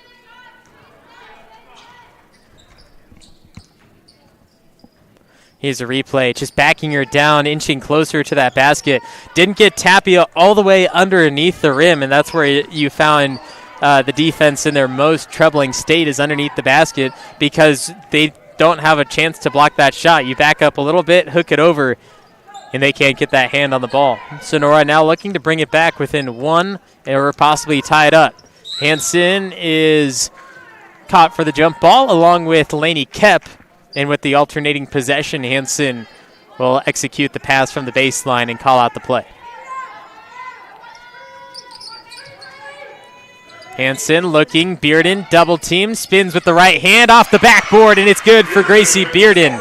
Here's a replay, just backing her down, inching closer to that basket. Didn't get Tapia all the way underneath the rim, and that's where you found the defense in their most troubling state is underneath the basket because they don't have a chance to block that shot. You back up a little bit, hook it over, and they can't get that hand on the ball. Sonora now looking to bring it back within 1 or possibly tie it up. Hansen is caught for the jump ball along with Lainey Kep. And with the alternating possession, Hansen will execute the pass from the baseline and call out the play. Hansen looking, Bearden double team, spins with the right hand off the backboard, and it's good for Gracie Bearden.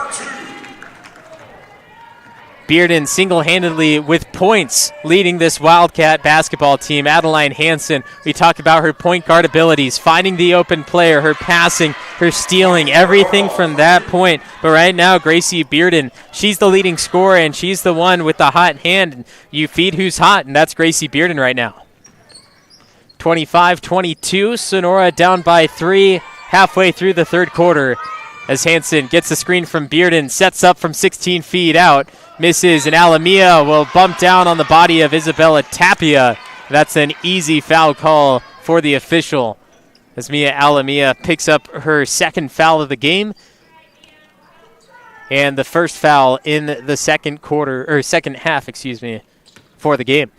Bearden single-handedly with points leading this Wildcat basketball team. Adeline Hansen, we talked about her point guard abilities, finding the open player, her passing, her stealing, everything from that point. But right now, Gracie Bearden, she's the leading scorer, and she's the one with the hot hand. You feed who's hot, and that's Gracie Bearden right now. 25-22, Sonora down by 3 halfway through the third quarter as Hansen gets the screen from Bearden, sets up from 16 feet out. Misses, and Alamia will bump down on the body of Isabella Tapia. That's an easy foul call for the official as Mia Alamia picks up her second foul of the game and the first foul in the second half, for the game.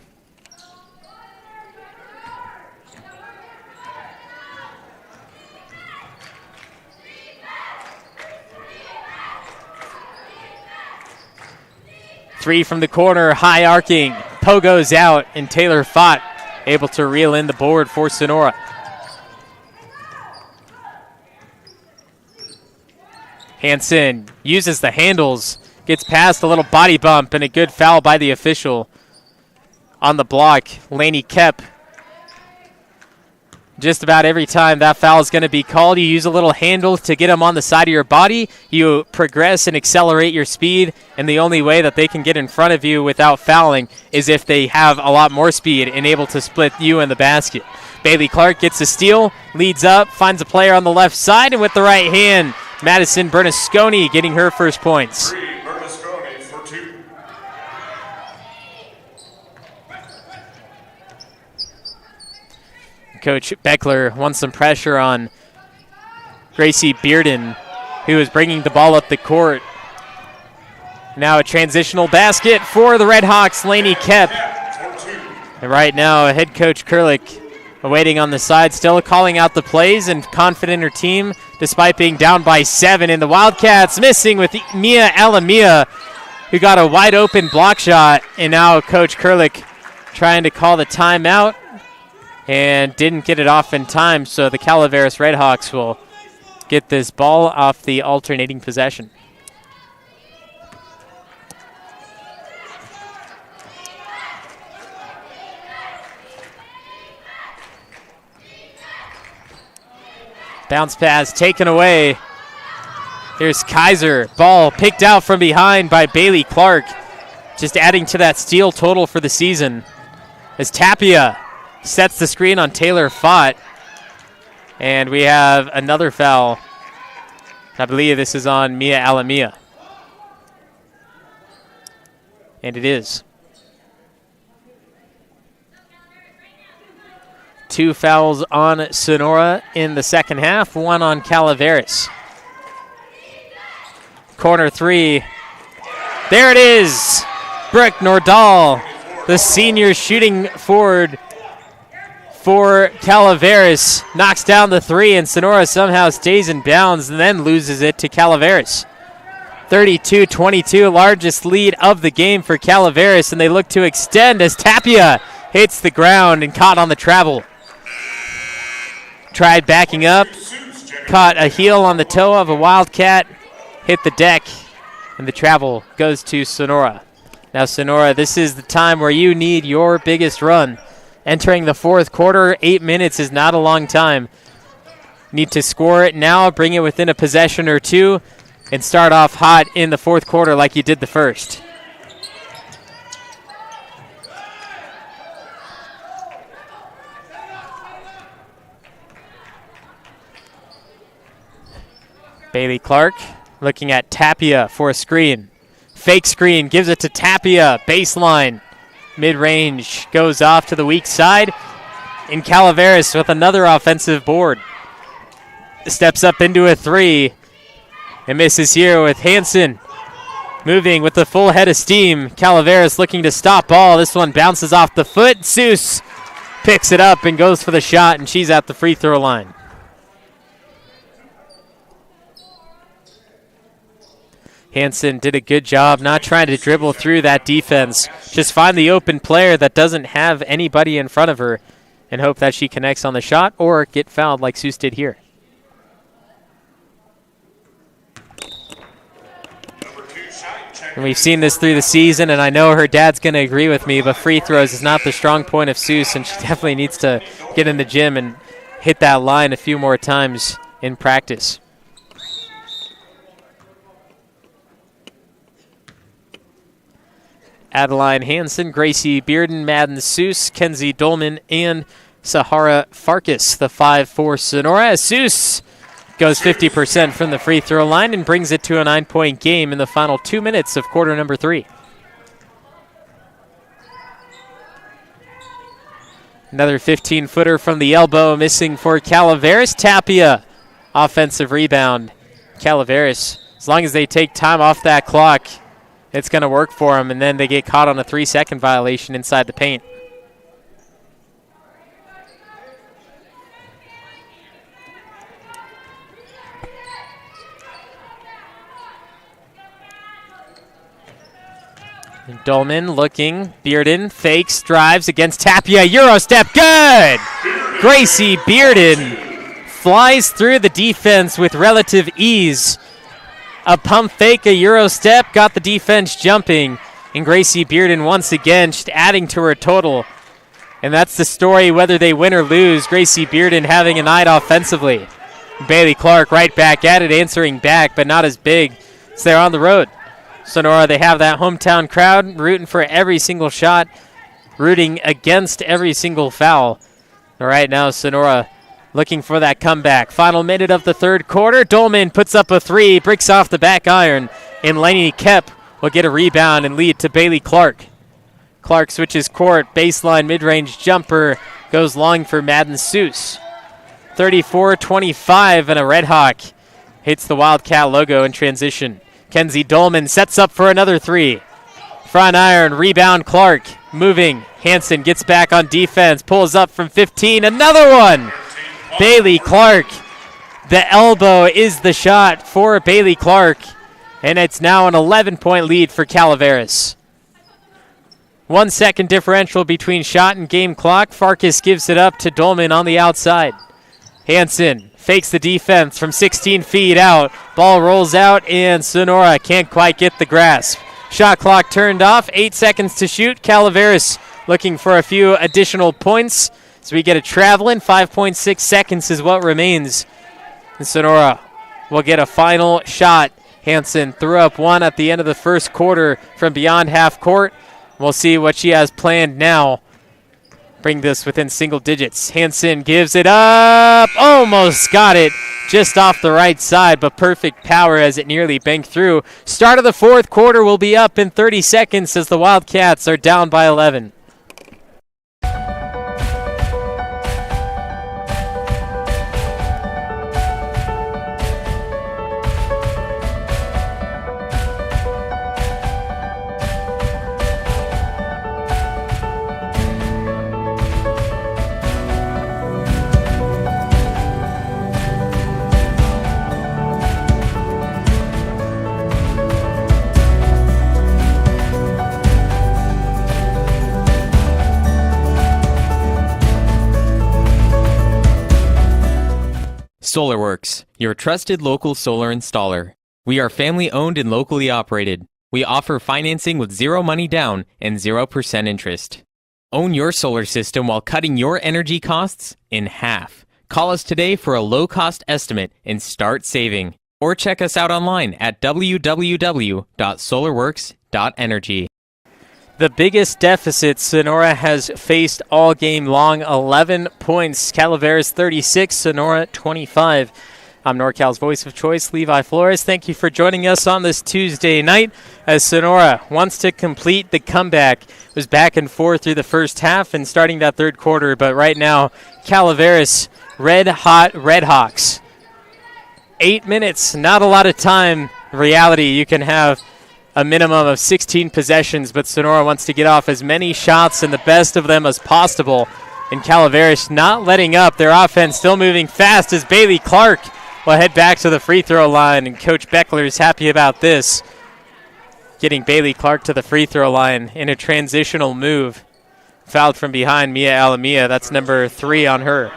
Three from the corner, high arcing. Pogo's out, and Taylor Fott able to reel in the board for Sonora. Hansen uses the handles, gets past a little body bump, and a good foul by the official. On the block, Lainey Kep Just about every time that foul is going to be called, you use a little handle to get them on the side of your body. You progress and accelerate your speed, and the only way that they can get in front of you without fouling is if they have a lot more speed and able to split you and the basket. Bailey Clark gets a steal, leads up, finds a player on the left side, and with the right hand, Madison Bernasconi getting her first points. Bernasconi for 2. Coach Beckler wants some pressure on Gracie Bearden, who is bringing the ball up the court. Now a transitional basket for the Red Hawks, Laney Kep. And right now, head coach Kurlik waiting on the side, still calling out the plays and confident in her team despite being down by 7. And the Wildcats missing with Mia Alamia, who got a wide open block shot. And now Coach Kurlik trying to call the timeout and didn't get it off in time, so the Calaveras Redhawks will get this ball off the alternating possession. Bounce pass taken away. Here's Kaiser. Ball picked out from behind by Bailey Clark, just adding to that steal total for the season. As Tapia sets the screen on Taylor Fott. And we have another foul. I believe this is on Mia Alamia. And it is. 2 fouls on Sonora in the second half, 1 on Calaveras. Corner 3. There it is. Brooke Nordahl, the senior shooting forward for Calaveras, knocks down the 3, and Sonora somehow stays in bounds and then loses it to Calaveras. 32-22, largest lead of the game for Calaveras, and they look to extend as Tapia hits the ground and caught on the travel. Tried backing up, caught a heel on the toe of a Wildcat, hit the deck, and the travel goes to Sonora. Now, Sonora, this is the time where you need your biggest run. Entering the fourth quarter, 8 minutes is not a long time. Need to score it now, bring it within a possession or 2, and start off hot in the fourth quarter like you did the first. Bailey Clark looking at Tapia for a screen. Fake screen, gives it to Tapia, baseline. Mid-range goes off to the weak side. And Calaveras with another offensive board. Steps up into a 3. And misses here with Hansen moving with the full head of steam. Calaveras looking to stop ball. This one bounces off the foot. Seuss picks it up and goes for the shot, and she's at the free throw line. Hansen did a good job not trying to dribble through that defense. Just find the open player that doesn't have anybody in front of her and hope that she connects on the shot or get fouled like Seuss did here. And we've seen this through the season, and I know her dad's going to agree with me, but free throws is not the strong point of Seuss, and she definitely needs to get in the gym and hit that line a few more times in practice. Adeline Hansen, Gracie Bearden, Madden Seuss, Kenzie Dolman, and Sahara Farkas, the 5-4 Sonora. As Seuss goes 50% from the free throw line and brings it to a 9-point game in the final 2 minutes of quarter number 3. Another 15-footer from the elbow, missing for Calaveras. Tapia, offensive rebound. Calaveras, as long as they take time off that clock, it's going to work for them, and then they get caught on a 3-second violation inside the paint. And Dolman looking, Bearden fakes, drives against Tapia, Euro step, good! Gracie Bearden flies through the defense with relative ease. A pump fake, a Euro step, got the defense jumping. And Gracie Bearden once again just adding to her total. And that's the story whether they win or lose. Gracie Bearden having a night offensively. Bailey Clark right back at it, answering back, but not as big as they're on the road. Sonora, they have that hometown crowd rooting for every single shot, rooting against every single foul. Right now, Sonora looking for that comeback. Final minute of the third quarter. Dolman puts up a three, breaks off the back iron, and Lainey Kep will get a rebound and lead to Bailey Clark. Clark switches court, baseline mid-range jumper, goes long for Madden Seuss. 34-25, and a Red Hawk hits the Wildcat logo in transition. Kenzie Dolman sets up for another three. Front iron, rebound Clark, moving. Hansen gets back on defense, pulls up from 15, another one! Bailey Clark, the elbow is the shot for Bailey Clark, and it's now an 11-point lead for Calaveras. 1 second differential between shot and game clock. Farkas gives it up to Dolman on the outside. Hansen fakes the defense from 16 feet out. Ball rolls out, and Sonora can't quite get the grasp. Shot clock turned off, 8 seconds to shoot. Calaveras looking for a few additional points. So we get a traveling, 5.6 seconds is what remains. And Sonora will get a final shot. Hansen threw up one at the end of the first quarter from beyond half court. We'll see what she has planned now. Bring this within single digits. Hansen gives it up. Almost got it. Just off the right side, but perfect power as it nearly banked through. Start of the fourth quarter will be up in 30 seconds as the Wildcats are down by 11. SolarWorks, your trusted local solar installer. We are family owned and locally operated. We offer financing with zero money down and 0% interest. Own your solar system while cutting your energy costs in half. Call us today for a low-cost estimate and start saving. Or check us out online at www.solarworks.energy. The biggest deficit Sonora has faced all game long, 11 points. Calaveras 36, Sonora 25. I'm NorCal's voice of choice, Levi Flores. Thank you for joining us on this Tuesday night as Sonora wants to complete the comeback. It was back and forth through the first half and starting that third quarter, but right now, Calaveras, red-hot Redhawks. 8 minutes, not a lot of time. Reality, you can have a minimum of 16 possessions, but Sonora wants to get off as many shots and the best of them as possible. And Calaveras not letting up. Their offense still moving fast as Bailey Clark will head back to the free throw line, and Coach Beckler is happy about this. Getting Bailey Clark to the free throw line in a transitional move. Fouled from behind Mia Alamia. That's number 3 on her.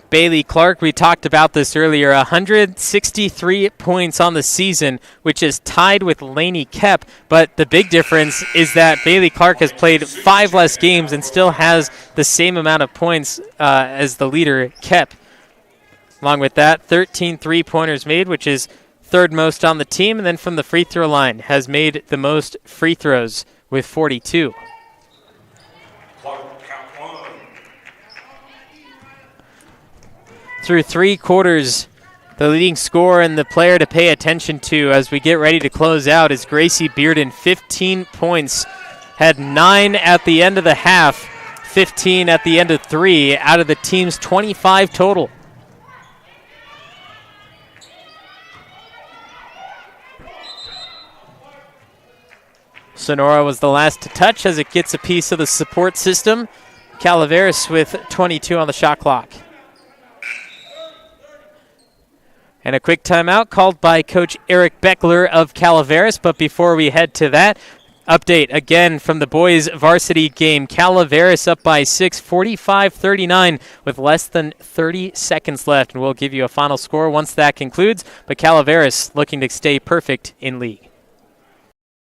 Bailey Clark, we talked about this earlier, 163 points on the season, which is tied with Lainey Kep. But the big difference is that Bailey Clark has played 5 less games and still has the same amount of points as the leader, Kep. Along with that, 13 three-pointers made, which is third most on the team. And then from the free throw line, has made the most free throws with 42. Through 3 quarters, the leading scorer and the player to pay attention to as we get ready to close out is Gracie Bearden, 15 points. Had 9 at the end of the half, 15 at the end of 3 out of the team's 25 total. Sonora was the last to touch as it gets a piece of the support system. Calaveras with 22 on the shot clock. And a quick timeout called by Coach Eric Beckler of Calaveras. But before we head to that, update again from the boys varsity game. Calaveras up by 6, 45-39 with less than 30 seconds left. And we'll give you a final score once that concludes. But Calaveras looking to stay perfect in league.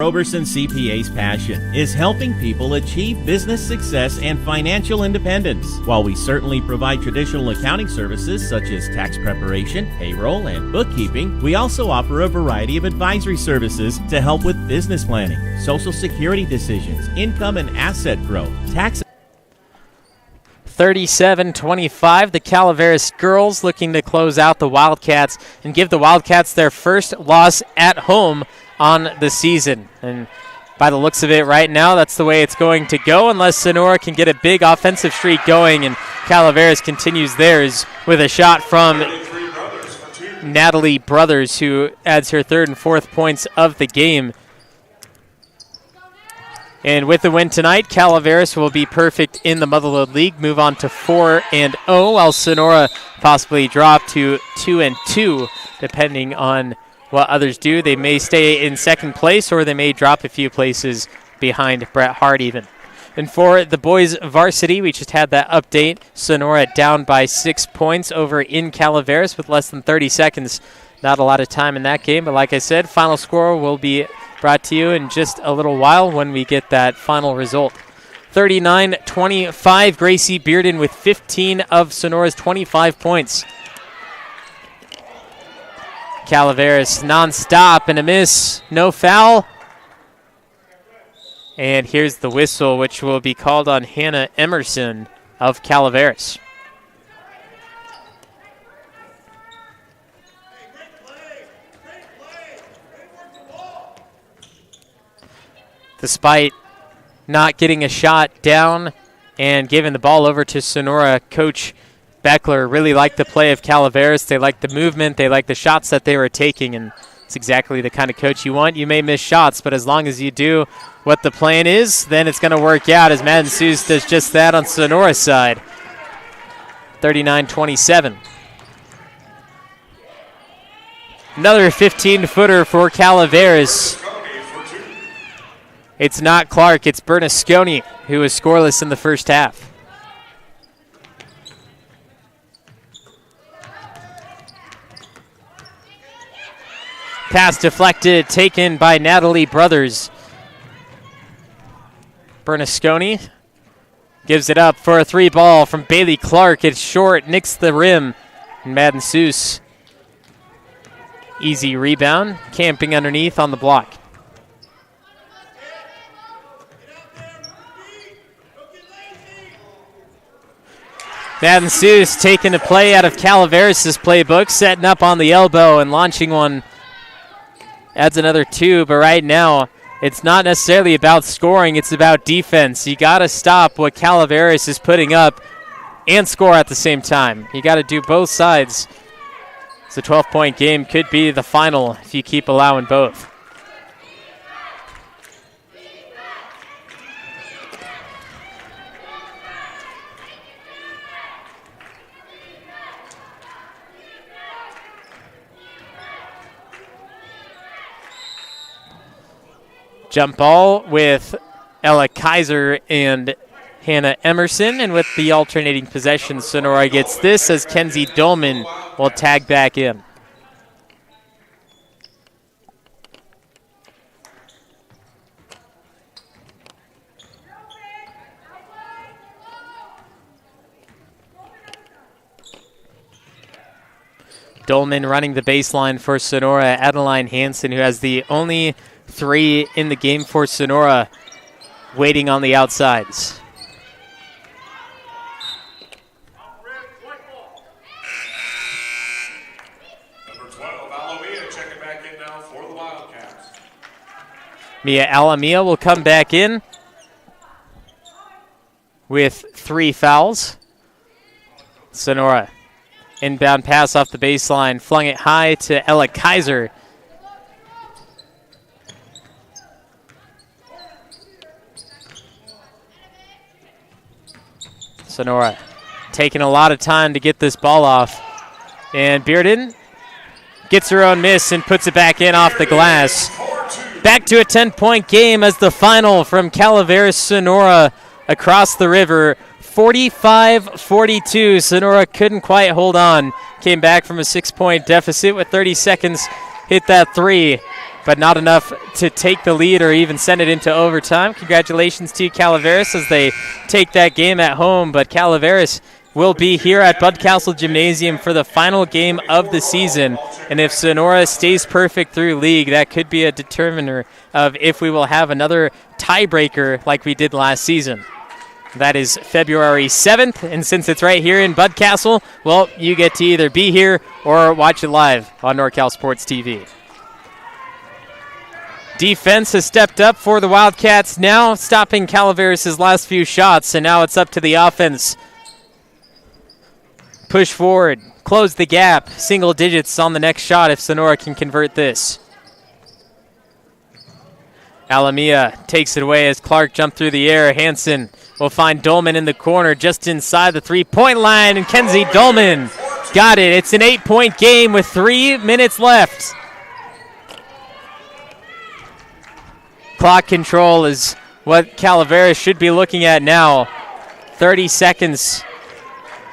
Roberson CPA's passion is helping people achieve business success and financial independence. While we certainly provide traditional accounting services such as tax preparation, payroll, and bookkeeping, we also offer a variety of advisory services to help with business planning, Social Security decisions, income and asset growth, tax. 37-25, the Calaveras girls looking to close out the Wildcats and give the Wildcats their first loss at home on the season. And by the looks of it right now, that's the way it's going to go unless Sonora can get a big offensive streak going, and Calaveras continues theirs with a shot from Natalie Brothers, who adds her third and fourth points of the game. And with the win tonight, Calaveras will be perfect in the Motherlode League, move on to 4-0, while Sonora possibly drop to 2-2, depending on what others do. They may stay in second place, or they may drop a few places behind Bret Hart even. And for the boys varsity, we just had that update. Sonora down by 6 points over in Calaveras with less than 30 seconds. Not a lot of time in that game, but like I said, final score will be brought to you in just a little while when we get that final result. 39-25, Gracie Bearden with 15 of Sonora's 25 points. Calaveras non-stop and a miss, no foul. And here's the whistle, which will be called on Hannah Emerson of Calaveras. Despite not getting a shot down and giving the ball over to Sonora, Coach Beckler really liked the play of Calaveras. They liked the movement. They liked the shots that they were taking, and it's exactly the kind of coach you want. You may miss shots, but as long as you do what the plan is, then it's going to work out, as Madden Seuss does just that on Sonora's side. 39-27. Another 15-footer for Calaveras. It's not Clark, it's Bernasconi, who was scoreless in the first half. Pass deflected, taken by Natalie Brothers. Bernasconi gives it up for a three ball from Bailey Clark. It's short, nicks the rim. And Madden Seuss, easy rebound, camping underneath on the block. Madden Seuss taking a play out of Calaveras' playbook, setting up on the elbow and launching one. Adds another two, but right now it's not necessarily about scoring, it's about defense. You got to stop what Calaveras is putting up and score at the same time. You got to do both sides. It's a 12-point game, could be the final if you keep allowing both. Jump ball with Ella Kaiser and Hannah Emerson. And with the alternating possession, Sonora gets this as Kenzie Dolman will tag back in. Dolman running the baseline for Sonora. Adeline Hansen, who has the only three in the game for Sonora, waiting on the outsides. Number 12, Alamia checking back in now for the Wildcats. Mia Alamia will come back in with 3 fouls. Sonora, inbound pass off the baseline, flung it high to Ella Kaiser. Sonora taking a lot of time to get this ball off. And Bearden gets her own miss and puts it back in off the glass. Back to a 10-point game as the final from Calaveras Sonora across the river. 45-42. Sonora couldn't quite hold on. Came back from a 6-point deficit with 30 seconds hit that three, but not enough to take the lead or even send it into overtime. Congratulations to Calaveras as they take that game at home, but Calaveras will be here at Bud Castle Gymnasium for the final game of the season, and if Sonora stays perfect through league, that could be a determiner of if we will have another tiebreaker like we did last season. That is February 7th, and since it's right here in Bud Castle, well, you get to either be here or watch it live on NorCal Sports TV. Defense has stepped up for the Wildcats now, stopping Calaveras' last few shots, and now it's up to the offense. Push forward, close the gap, single digits on the next shot if Sonora can convert this. Alamia takes it away as Clark jumped through the air. Hansen will find Dolman in the corner just inside the three-point line, and Kenzie Dolman got it. It's an 8-point game with 3 minutes left. Clock control is what Calaveras should be looking at now. 30 seconds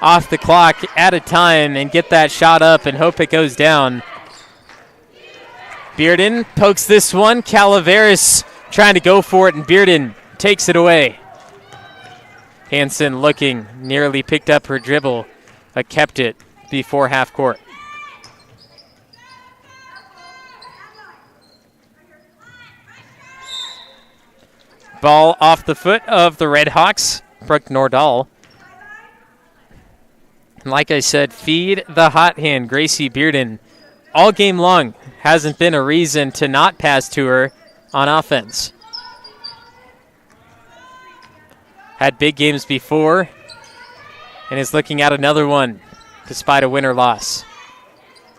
off the clock at a time and get that shot up and hope it goes down. Bearden pokes this one. Calaveras trying to go for it, and Bearden takes it away. Hansen looking, nearly picked up her dribble, but kept it before half court. Ball off the foot of the Redhawks, Brooke Nordahl. Like I said, feed the hot hand, Gracie Bearden. All game long, hasn't been a reason to not pass to her on offense. Had big games before, and is looking at another one, despite a win or loss.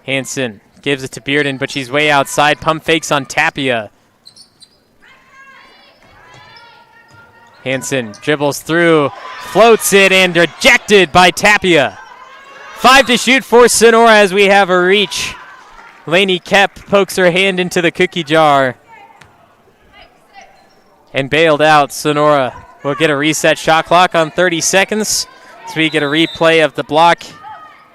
Hansen gives it to Bearden, but she's way outside. Pump fakes on Tapia. Hansen dribbles through, floats it, and rejected by Tapia. 5 to shoot for Sonora as we have a reach. Lainey Kep pokes her hand into the cookie jar and bailed out. Sonora will get a reset shot clock on 30 seconds so we get a replay of the block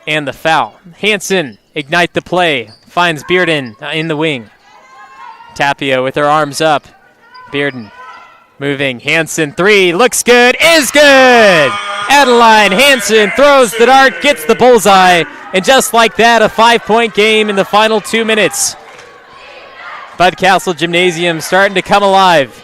and the foul. Hansen ignite the play, finds Bearden in the wing. Tapia with her arms up. Bearden moving. Hansen three, looks good, is good! Adeline Hansen throws the dart, gets the bullseye, and just like that, a 5-point game in the final 2 minutes. Bud Castle Gymnasium starting to come alive.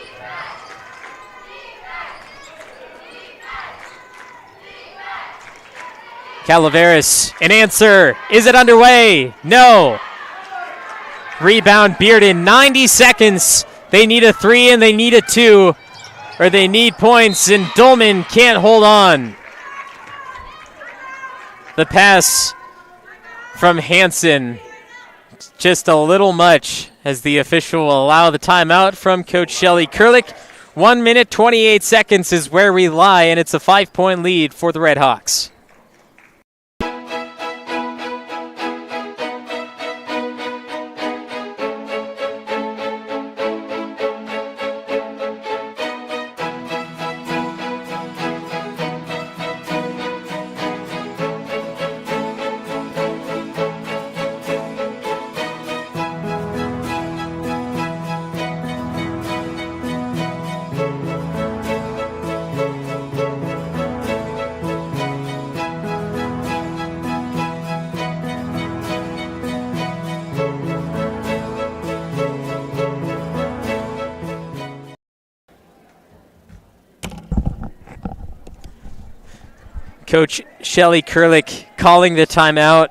Calaveras, an answer. Is it underway? No. Rebound Bearden, 90 seconds. They need a 3 and they need a 2. Or they need points, and Dolman can't hold on. The pass from Hansen, just a little much as the official will allow the timeout from Coach Shelley Kurlick. 1 minute, 28 seconds is where we lie, and it's a 5-point lead for the Redhawks. Coach Shelley Kurlick calling the timeout.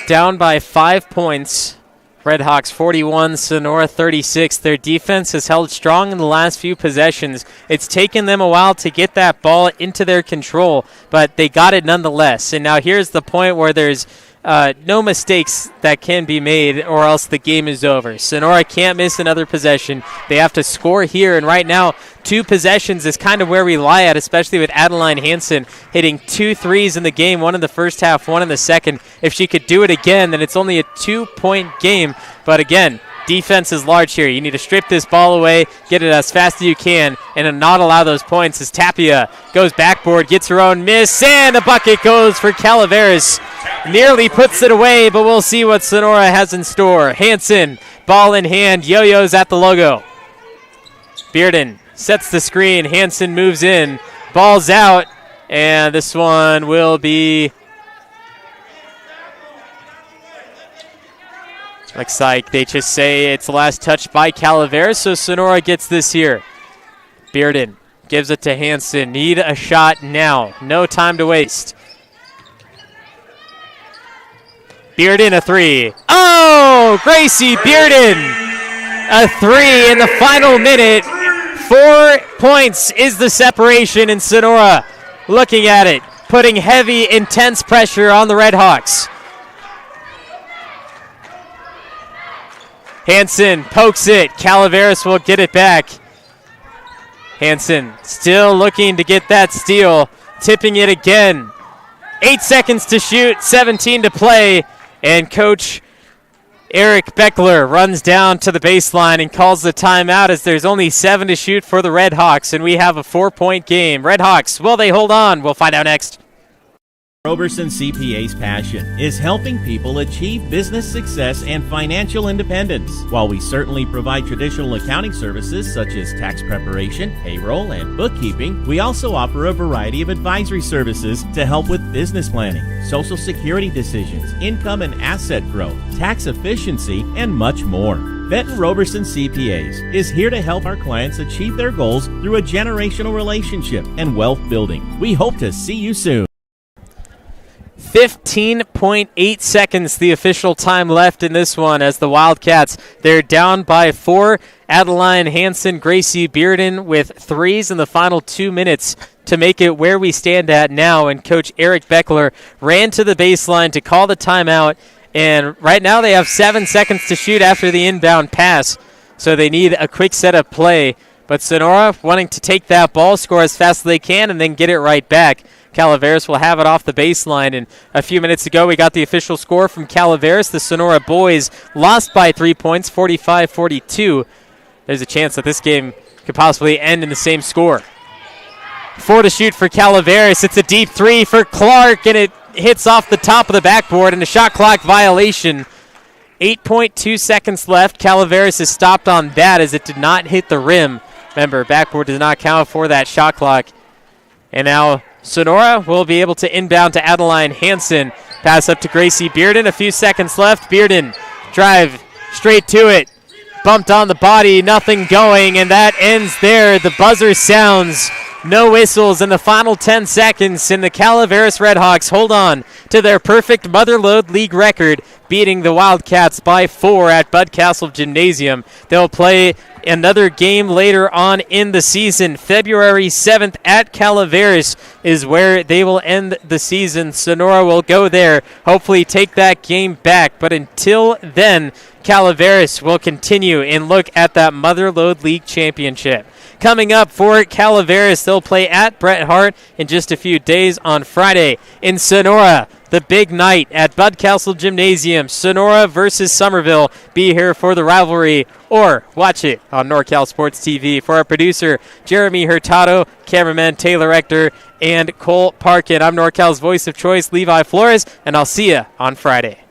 Down by 5 points. Redhawks 41, Sonora 36. Their defense has held strong in the last few possessions. It's taken them a while to get that ball into their control, but they got it nonetheless. And now here's the point where there's no mistakes that can be made or else the game is over. Sonora can't miss another possession. They have to score here, and right now 2 possessions is kind of where we lie at, especially with Adeline Hansen hitting 2 threes in the game, one in the first half, one in the second. If she could do it again, then it's only a 2-point game. But again, defense is large here. You need to strip this ball away, get it as fast as you can, and not allow those points as Tapia goes backboard, gets her own miss, and the bucket goes for Calaveras. nearly puts it away, but we'll see what Sonora has in store. Hansen, ball in hand, yo-yos at the logo. Bearden sets the screen. Hansen moves in, ball's out, and this one will be... Looks like they just say it's last touch by Calaveras, so Sonora gets this here. Bearden gives it to Hansen. Need a shot now. No time to waste. Bearden, a three. Oh, Gracie Bearden, a three in the final minute. 4 points is the separation, and Sonora looking at it, putting heavy, intense pressure on the Redhawks. Hansen pokes it. Calaveras will get it back. Hansen still looking to get that steal. Tipping it again. 8 seconds to shoot, 17 to play. And Coach Eric Beckler runs down to the baseline and calls the timeout as there's only 7 to shoot for the Redhawks. And we have a 4-point game. Redhawks, will they hold on? We'll find out next. Roberson CPA's passion is helping people achieve business success and financial independence. While we certainly provide traditional accounting services such as tax preparation, payroll, and bookkeeping, we also offer a variety of advisory services to help with business planning, social security decisions, income and asset growth, tax efficiency, and much more. Benton Roberson CPAs is here to help our clients achieve their goals through a generational relationship and wealth building. We hope to see you soon. 15.8 seconds, the official time left in this one as the Wildcats, they're down by 4. Adeline Hansen, Gracie Bearden with threes in the final 2 minutes to make it where we stand at now. And Coach Eric Beckler ran to the baseline to call the timeout. And right now they have 7 seconds to shoot after the inbound pass. So they need a quick set of play. But Sonora wanting to take that ball, score as fast as they can, and then get it right back. Calaveras will have it off the baseline. And a few minutes ago, we got the official score from Calaveras. The Sonora boys lost by 3 points, 45-42. There's a chance that this game could possibly end in the same score. 4 to shoot for Calaveras. It's a deep three for Clark, and it hits off the top of the backboard, and a shot clock violation. 8.2 seconds left. Calaveras is stopped on that as it did not hit the rim. Remember, backboard does not count for that shot clock. And now Sonora will be able to inbound to Adeline Hansen. Pass up to Gracie Bearden. A few seconds left. Bearden drive straight to it. Bumped on the body. Nothing going. And that ends there. The buzzer sounds. No whistles in the final 10 seconds. And the Calaveras Redhawks hold on to their perfect Motherlode League record, beating the Wildcats by 4 at Bud Castle Gymnasium. They'll play another game later on in the season. February 7th at Calaveras is where they will end the season. Sonora will go there, hopefully take that game back. But until then, Calaveras will continue and look at that Motherlode League championship. Coming up for Calaveras, they'll play at Bret Hart in just a few days on Friday. In Sonora, the big night at Bud Castle Gymnasium. Sonora versus Somerville. Be here for the rivalry or watch it on NorCal Sports TV. For our producer, Jeremy Hurtado, cameraman Taylor Rector, and Cole Parkin, I'm NorCal's voice of choice, Levi Flores, and I'll see you on Friday.